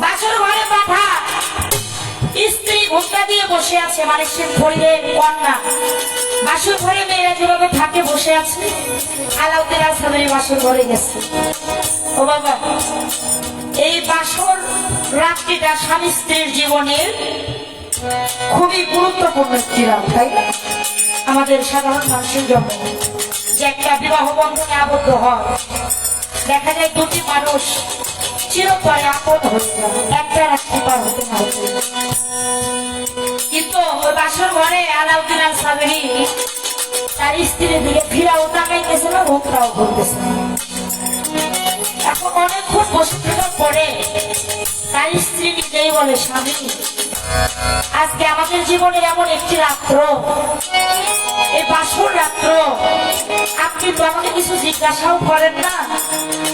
বাসর ঘরে পাঠা। স্ত্রী ঘোমটা দিয়ে বসে আছে, মানে সে ফরিদের কন্যা বাসর ঘরে মেয়েরা যেভাবে থাকে বসে আছে, আলাউদ্দিন আল সাবেরি বাসর ঘরে গেছে। ও বাবা, এই বাসর রাত্রিটা স্বামী স্ত্রীর জীবনের খুবই গুরুত্বপূর্ণ একটি রাত, তাই না? আমাদের সাধারণ মানুষের জন্য যে একটা বিবাহ বন্ধনে আবদ্ধ হয়, দেখা যায় দুটি মানুষ চিরতরে আপদ হয়ে যায়, একটা রাত্রি পার হতে না হতে। কিন্তু ওই বাসর ঘরে আলাউদ্দিন আল সাবেরি তার স্ত্রীর দিকে ফিরাও তাকাইতেছে না, ভোগটাও করতেছে না। এখন অনেকক্ষণ বসে থাকার পরে তার স্ত্রী নিজেই বলে, স্বামী, আজকে আমাদের জীবনে এমন একটি রাত্র, এই বাসর রাত্র, আপনি তো আমাকে কিছু জিজ্ঞাসাও করেন না,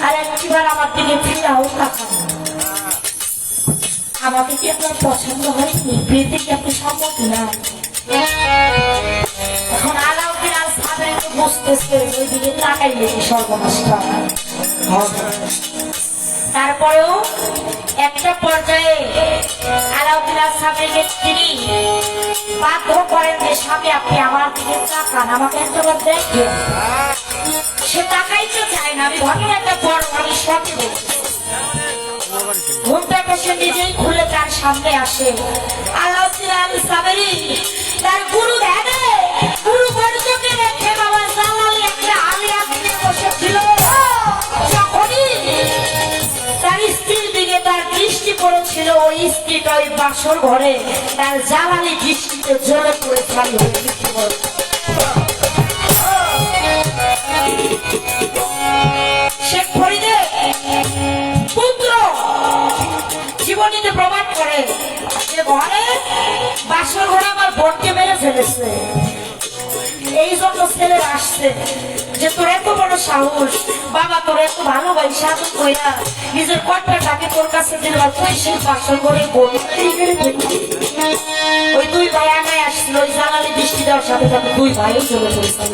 আর একবার আমার দিকে ফিরাও তাকান। আমাকে কি আপনার পছন্দ হয়নি? বিয়েতে কি আপনি সম্মতি না? এখন আলাউদ্দিন আল সাবেরি তো বুঝতেছে ওই দিকে তাকাইলে কি সর্বনাশটা হবে। তারপরেও একটা পর্যায়ে আলাউদ্দিন আল সাবেরিকে তিনি বাধ্য করেন যে, স্বামী, আপনি আমার দিকে তাকান, আমাকে একবার দেখেন। সে তাকাইতে চায় না। আমি ঘটনাটা বড়, আমি সত্যি বলছি। ঘুমটাকে সে নিজেই খুলে তার সামনে আসে। আলাউদ্দিন আল সাবেরি তার গুরু ধ্যানে, গুরু বর্জকে রেখে বাবা জালালি একটা আলিয়া নিয়ে বসেছিল। যখনই তার স্ত্রীর দিকে তার দৃষ্টি পড়েছিল, ওই স্ত্রীটা ওই বাসর ঘরে তার জালালি দৃষ্টিতে জ্বলে পড়ে ছাড়ি হয়ে মৃত্যু করে। শেখ ফরিদের পুত্র জীবনীতে প্রমাণ করে যে ঘরে বাসর ঘরে আমার বোনকে মেরে ফেলেছে। এই জন্য ছেলে আসছে যে তোর এত বড় সাহস, বাবা তোর এত ভালো ভাই সাধু কইরা নিজের কর্তাটাকে তোর কাছে দিলাম, তুই সেই বাসর ঘরে বোন। ওই দুই ভাই আগায় আসছিল, ওই জালালি দৃষ্টি দেওয়ার সাথে সাথে দুই ভাইও চলে গেছিল।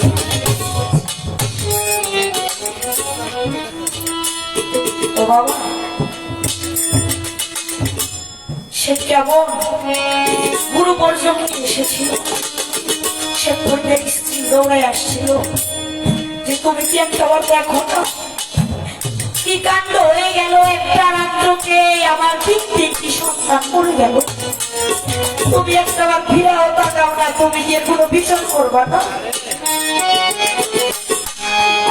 ও বাবা, সে কেমন গুরু পর্যন্ত এসেছিল। সে ফরিদের স্ত্রী দৌড়ায় আসছিল যে, তুমি কি একটা বার দেখো না কি কাণ্ড হয়ে গেল, একটা রাত্রকে আমার পিতৃ সন্তান পড়ে গেল। তুমি একটা বার ফিরেও তাকাও না, তুমি গিয়ে কোনো বিচার করবা না?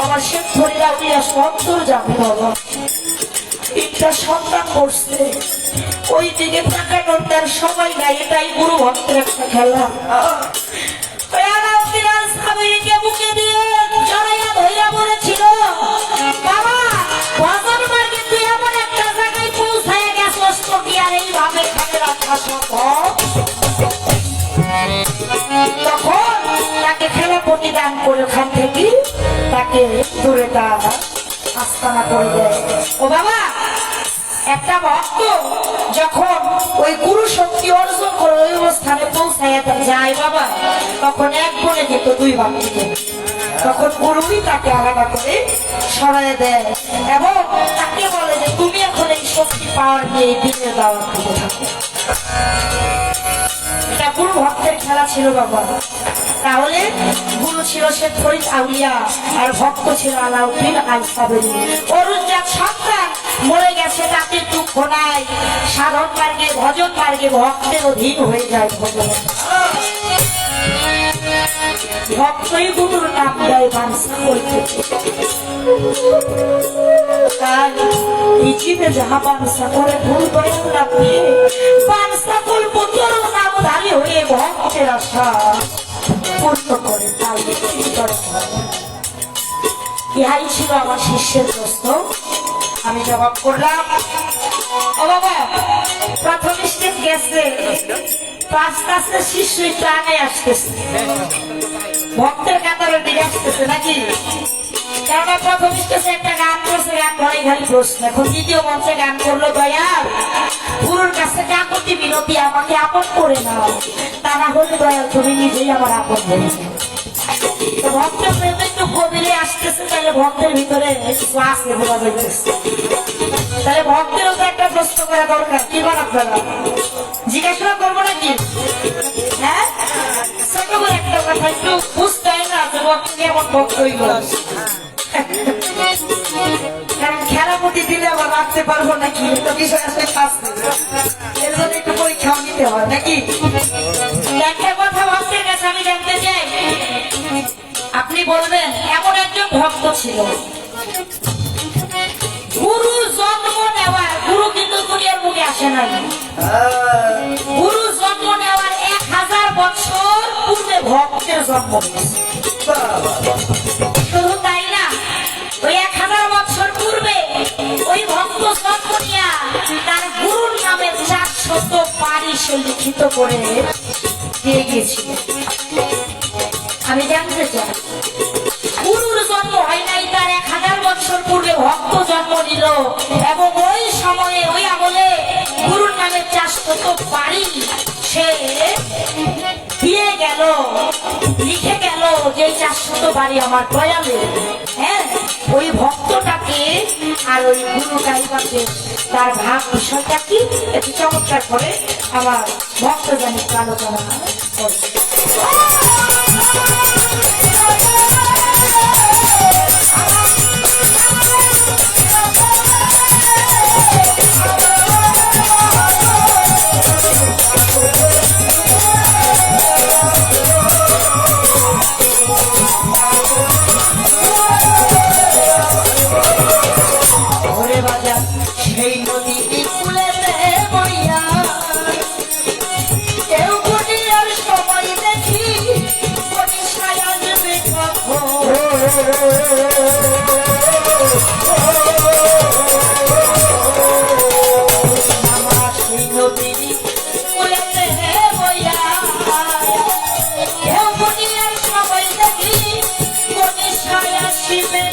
আমার শেখ ফরিদ আউলিয়া সত্তর যাবে বাবা, তিনটা সন্তান করছে, ওই দিকে তাকানোর তার সময় নাই। এটাই গুরু ভক্তের একটা খেলা। আলাউদ্দিন আল সাবেরিকে বুকে দিয়ে জড়াইয়া ধইরা বলেছিল, বাবা, ভজন মার্গে তুই এমন একটা জায়গায় পৌঁছায় গেছস, তো কি আর এইভাবে এখানে রাখা সম্ভব? তখন তাকে খেলা প্রতিদান করে ওখান থেকে তাকে দূরে তার আস্তানা করে দেয়। ও বাবা, একটা ভক্ত যখন ওই গুরু শক্তি অর্জন করে ওই অবস্থানে পৌঁছায় যায় বাবা, তখন এক বনে যেত দুই ভাগ থেকে, তখন গুরুই তাকে আলাদা করে সরাই দেয় এবং তাকে বলে যে তুমি এখন এই শক্তি পাওয়ার নিয়ে দিনে দেওয়ার দিকে থাকো। এটা গুরু ভক্তের খেলা ছিল বাবা। তাহলে গুরু ছিল সে ফরিদ আউলিয়া আর ভক্ত ছিল আলাউদ্দিন আল সাবেরি। অরুণ যার সন্তান মরে গেছে তাতে দুঃখ নাই, সাধন মার্গে ভজন মার্গে ভক্তের অধীন হয়ে যায় ভগবান। ভক্তই গুরুর নাম দেয় বাঞ্ছা করতে। তাই পৃথিবীতে যাহা বাঞ্ছা করে ভুল করে রাখবে, বাঞ্ছা করব তোর নামধারী হয়ে ভক্তের আশা পূর্ণ করে। তাই ইহাই ছিল আমার শিষ্যের প্রশ্ন, আমি জবাব করলাম। ও বাবা, প্রথম স্টেপ গেছে, আস্তে আস্তে শিষ্য একটু আগে আসতেছে, ভক্তের কাতারের দিকে আসতেছে নাকি? কেননা প্রথম স্টেজে একটা গান করছে, গান ধরে খালি প্রশ্ন। এখন দ্বিতীয় মঞ্চে গান করলো দয়াল গুরুর কাছে কাকুতি বিনতি, আমাকে আপন করে নাও, তা না হলে দয়াল তুমি নিজেই আমার আপন বলে নাও। তো ভক্তের প্রেম একটু গভীরে আসতেছে, তাহলে ভক্তের ভিতরে একটু আছে বোঝা যাইতেছে। তাহলে ভক্তেরও তো একটা প্রশ্ন করা দরকার, কি বল আপনারা? জিজ্ঞাসা করবো নাকি? হ্যাঁ, ছোট করে একটা কথা একটু বুঝতে হয় না যে ভক্ত কেমন ভক্ত হইল। কারণ খেলাপতি দিলে আবার রাখতে পারবো নাকি, তো বিষয় আসলে এর জন্য একটু পরীক্ষাও নিতে হয় নাকি? একটা কথা ভক্তের কাছে আমি জানতে চাই, আপনি বলবেন এমন একজন ভক্ত ছিল, গুরু জন্ম নেওয়ার, গুরু কিন্তু দুনিয়ার মুখে আসে নাই, গুরু জন্ম নেওয়ার 1000 বছর পূর্বে ভক্তের জন্ম নিয়েছে। শুধু তাই না, ওই 1000 বছর পূর্বে ওই ভক্ত জন্ম নিয়া তার গুরুর নামে 400 পারি সে লিখিত করে দিয়ে গিয়েছিল। আমি জানতে চাই, গুরুর জন্ম হয় নাই, তার 1000 বছর পূর্বে ভক্ত জন্ম নিল এবং ওই সময়ে ওই আমলে গুরুর নামে 400 পারি সে দিয়ে গেল, লিখে গেল যে 400 বাড়ি আমার দয়ালে। হ্যাঁ, ওই ভক্তটাকে আর ওই গুরু গাইবাকে তার ভাব বিষয়টা কি একটু চমৎকার করে আমার ভক্ত জানি আলোচনা করে। সেই নদী কুলেতে বইয়া কেউ বলিয়ার সময় দেখি বলি সায়াজ আমার সেই নদী কুলেতে বইয়া কেউ বলিয়ার সময় দেখি বলি সায়া শিবে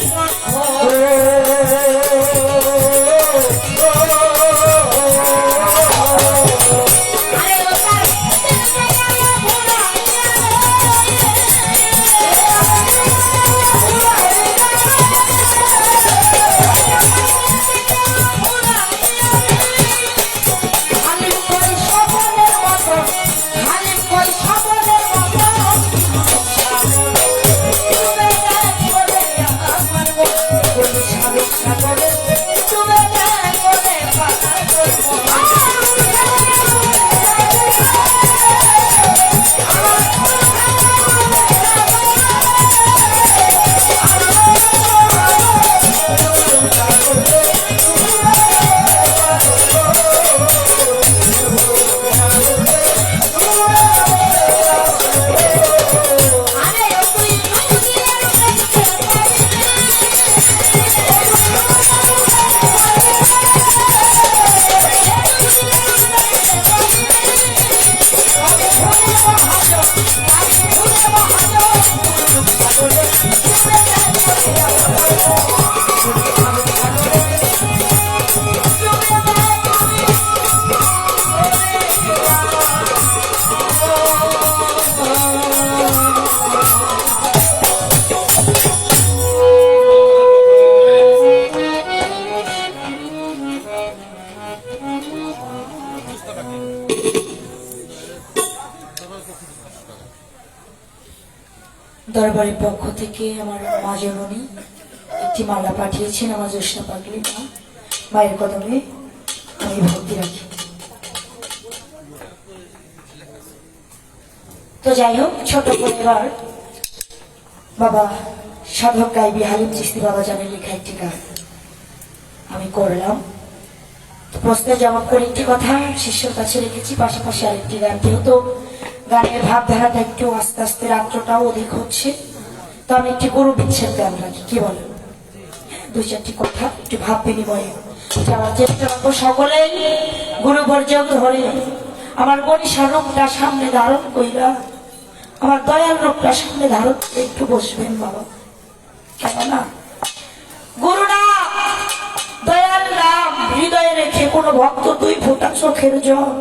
দরবারের পক্ষ থেকে আমার মা জননী একটি মালা পাঠিয়েছেন আমার জ্যোৎস্না পাগলি মা। মায়ের কদমে আমি ভক্তি রাখি। তো যাই হোক, ছোট পরিবার বাবা সাধক গাইবি হালিম চিস্তি বাবা জানের লেখা একটি গান আমি করলাম। প্রশ্নের জবাব করে একটি কথা শিষ্যর কাছে রেখেছি, পাশাপাশি আরেকটি গান। যেহেতু গানের ভাবধারাটা একটু আস্তে আস্তে রাত্রটাও অধিক হচ্ছে, তো আমি একটি গুরু বিচ্ছেদ গান রাখি, কি বলেন? দুই চারটি কথা একটু ভাব বিনিময়ে যাওয়ার চেষ্টা করবো। সকলেই গুরু বর্জন ধরে আমার গণিসার রূপটা সামনে ধারণ কইরা, আমার দয়াল রূপটা সামনে ধারণ করে একটু বসবেন বাবা। কেননা গুরুরা দয়াল নাম হৃদয়ে রেখে কোনো ভক্ত 2 ফোঁটা চোখের জল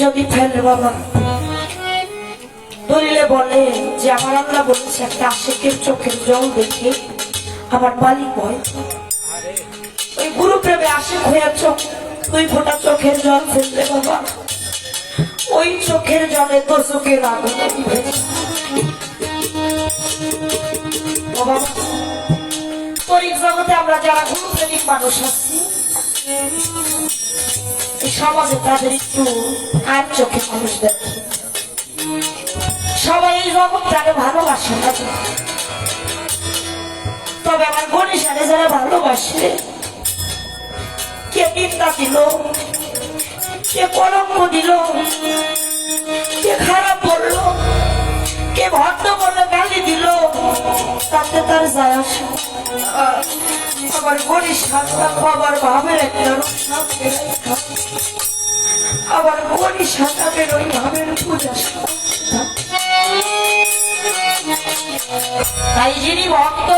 যদি ফেলে বাবা, দলিলে বলে যে আমার আল্লাহ বলেছে একটা আশিকের চোখের জল দেখে আমার মালিক ভয়। ওই গুরু প্রেমে আশিক হয়ে চোখ 2 ফোঁটা চোখের জল ফেললে বাবা, ওই চোখের জলে তো চোখের আগুন নিভে যায়। ও বাবা, তরিক জগতে আমরা যারা গুরু প্রেমিক মানুষ আছি, এই সমাজে তাদের একটু আর চোখে মানুষ দেখে। সবাই এই জগৎটাকে ভালোবাসে না, তবে আমার গণিসারে যারা ভালোবাসে, কে নিন্দা দিল, কে কলঙ্ক দিল, কে খারাপ বললো, কে ভদ্র বললো, গালি দিল, তাতে তার যায় আসে। আমার গণিসারটা বাবার ভাবের একটা রূপ, আবার গণিসারের ওই ভাবের পূজা। তাই যিনি ভক্ত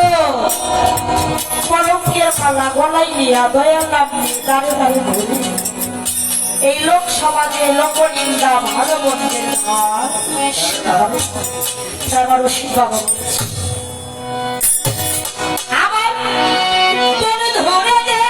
কলঙ্কের পালা গলায় নিয়া দয়াল নাম নিয়ে দাঁড়ে দাঁড়ে ধরে, এই লোক সমাজে লোক নিন্দা ভালো বন্ধের আমার রশিদ বাবা বলছে, আমার তুমি ধরে দে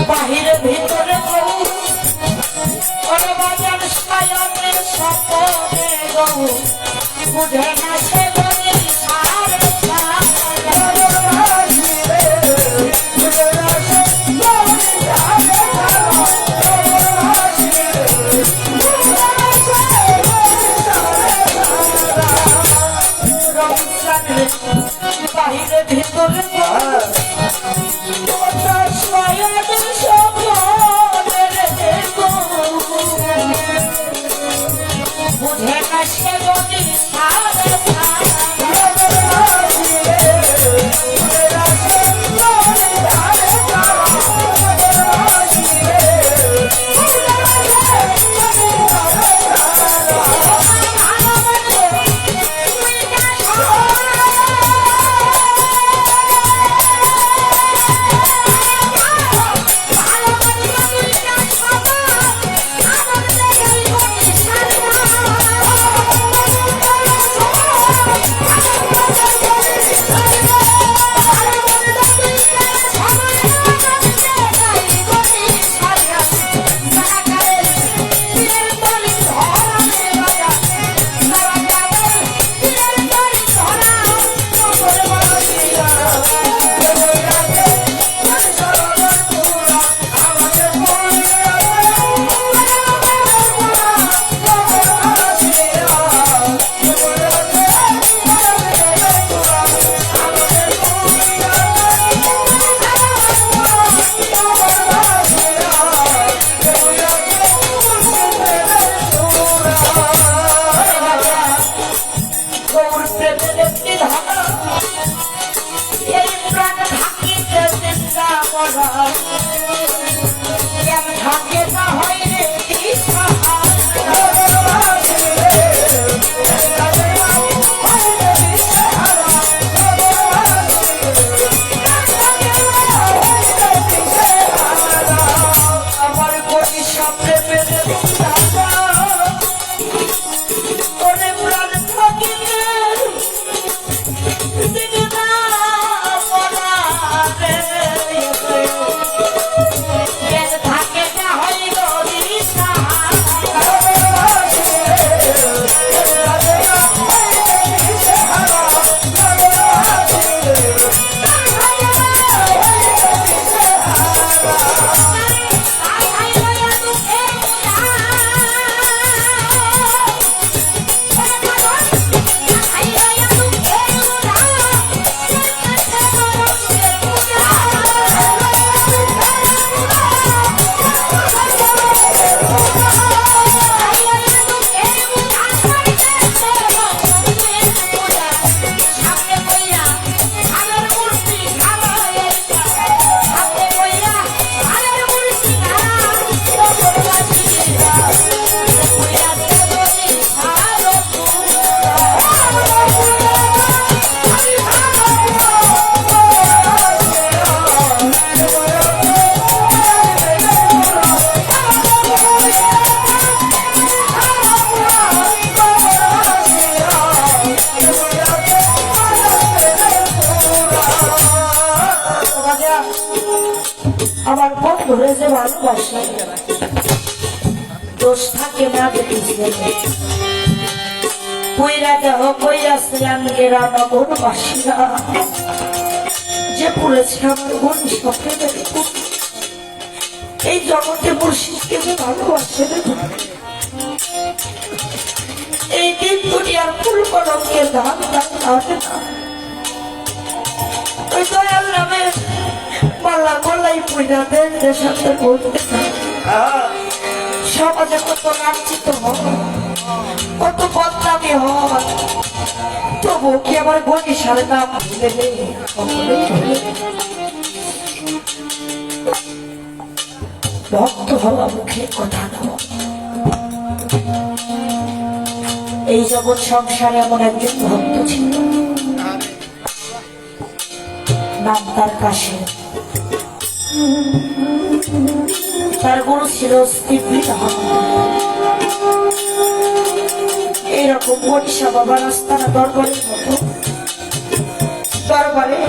বাহিরে ভিতরে বুঝে না সে যদি সারা ভালোবাসে দোষ থাকে না দেখেছে কইরা দেহ কইরাছিলাম গেরানগর বাসীরা যে পড়েছে আমার বোন সপে এই জগতে মুর্শিদকে যে ভালোবাসে এই দিন দুনিয়ার ফুল কলমকে দান দান হবে না ওই দয়াল নামে পাল্লা পাল্লাই পয়লা দেন দেশাতে বলতে সমাজে কত লাঞ্ছিত হয় কত বদনামি হয় তবু কি আমার বনিশার নাম ভুলে নেই ভক্ত হওয়া মুখে কথা নয় এই জগৎ সংসারে এমন একজন ভক্ত ছিল নাম তার কাছে তার গুরু ছিল এইরকম মনীষা বাবা রাস্তানা দরবারের মতো দরবারে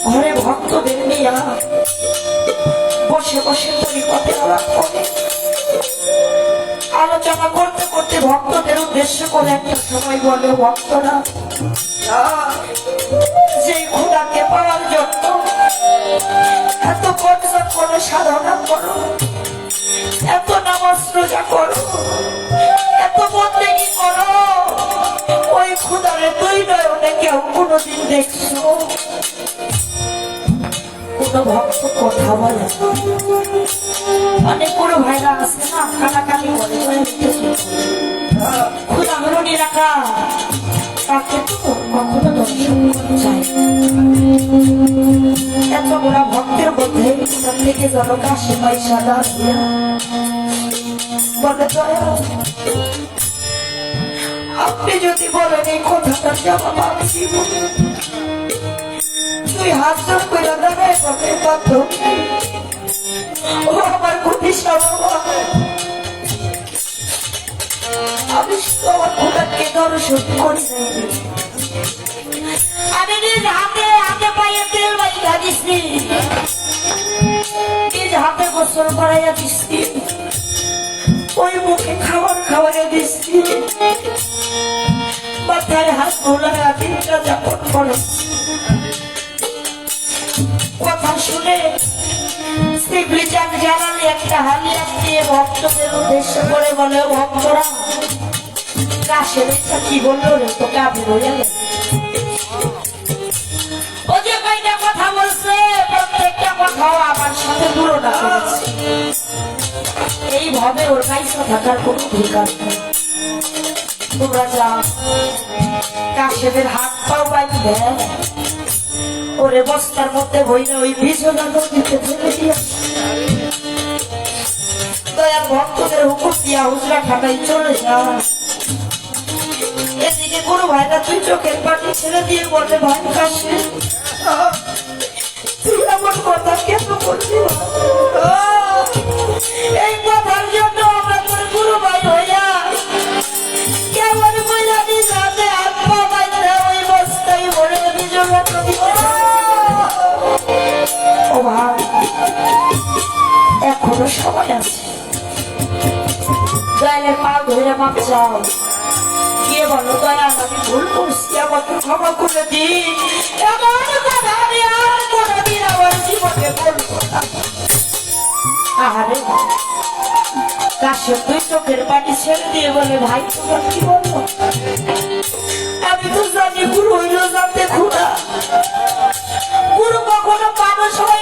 ঘরে ভক্তদের নিয়ে বসে বসে তরিকতের আলাপ করে আলোচনা করতে করতে ভক্তদের উদ্দেশ্য করে একটা সময় বলে ভক্তরা যে খোদাকে পাওয়ার জন্য এত কষ্ট করে সাধনা করো এত নামাজ রোজা করো এত বন্দেগী করো ওই খোদারে তুই নয়নে কেউ কোনোদিন দেখছো কোন ভক্ত কথা বলে অনেক বড় ভাইরা আছে না কাটাকাটি করে খোদা হলো নিরাকার তাকে তো কখনো দর্শন করা যায় এত বড় ভক্তের মধ্যে কোথা থেকে যেন কাশি পয়সা দাঁড়িয়ে বলে দয়া আপনি যদি বলেন এই কথাটা জবাব আমি দিব তুই হাত জোর করে দাঁড়ায় বলে বাধ্য ও আমার ক্ষতি বাবা আমি আমার খোদাকে দর্শন করি আমি নিজ হাতে হাতে পায়ে তেল বাইকা দিচ্ছি নিজ হাতে গোসল করাইয়া দিচ্ছি ওই মুখে খাবার খাওয়াইয়া দিচ্ছি মাথায় হাত ভোলায় দিনটা যাপন করে কথা শুনে শিগগিরি চাক জ্বালালে একটা হালিয়া দিয়ে ভক্তদের উদ্দেশ্য করে বলে ভক্তরা কাশের একটা কি বললো রে তোকে আমি বলে ও যে কয়টা কথা বলছে প্রত্যেকটা কথাও আমার সাথে তুলনা করেছে এইভাবে ওর কাছে থাকার কোনো অধিকার নেই তোমরা যাও কাশেদের হাত পাও বাইন্ধে ওরে বস্তার মধ্যে বইলে ওই বিছানা নদীতে ফেলে দিয়ে দয়াল ভক্তদের হুকুম দিয়া হুজরা খাটাই চলে যা এদিকে কোনো ভাইরা তুই চোখের পানি ছেড়ে দিয়ে বলে ভাই কাশে তুই এমন কথা কেন করলি এই কথার জন্য আমরা তোর গুরু ভাই হইয়া কেমন বইলা দিস হাতে হাত পা বাইরে ওই বস্তায় ভরে বিজলা নদী ও ভাই এখনো সময় আছে দয়ালের পা ধরে মাপ চাও গিয়ে বলো দয়াল আমি ভুল করছি আমাকে ক্ষমা করে দিন এমন কথা আমি আর কোনোদিন আমার জীবনে বলবো না আহারে কাশের দুই চোখের পানি ছেড়ে দিয়ে বলে ভাই তোমার কি বলবো আমি তো জানি গুরু হইল জানতে খুঁড়া গুরু কখনো মানুষ হয়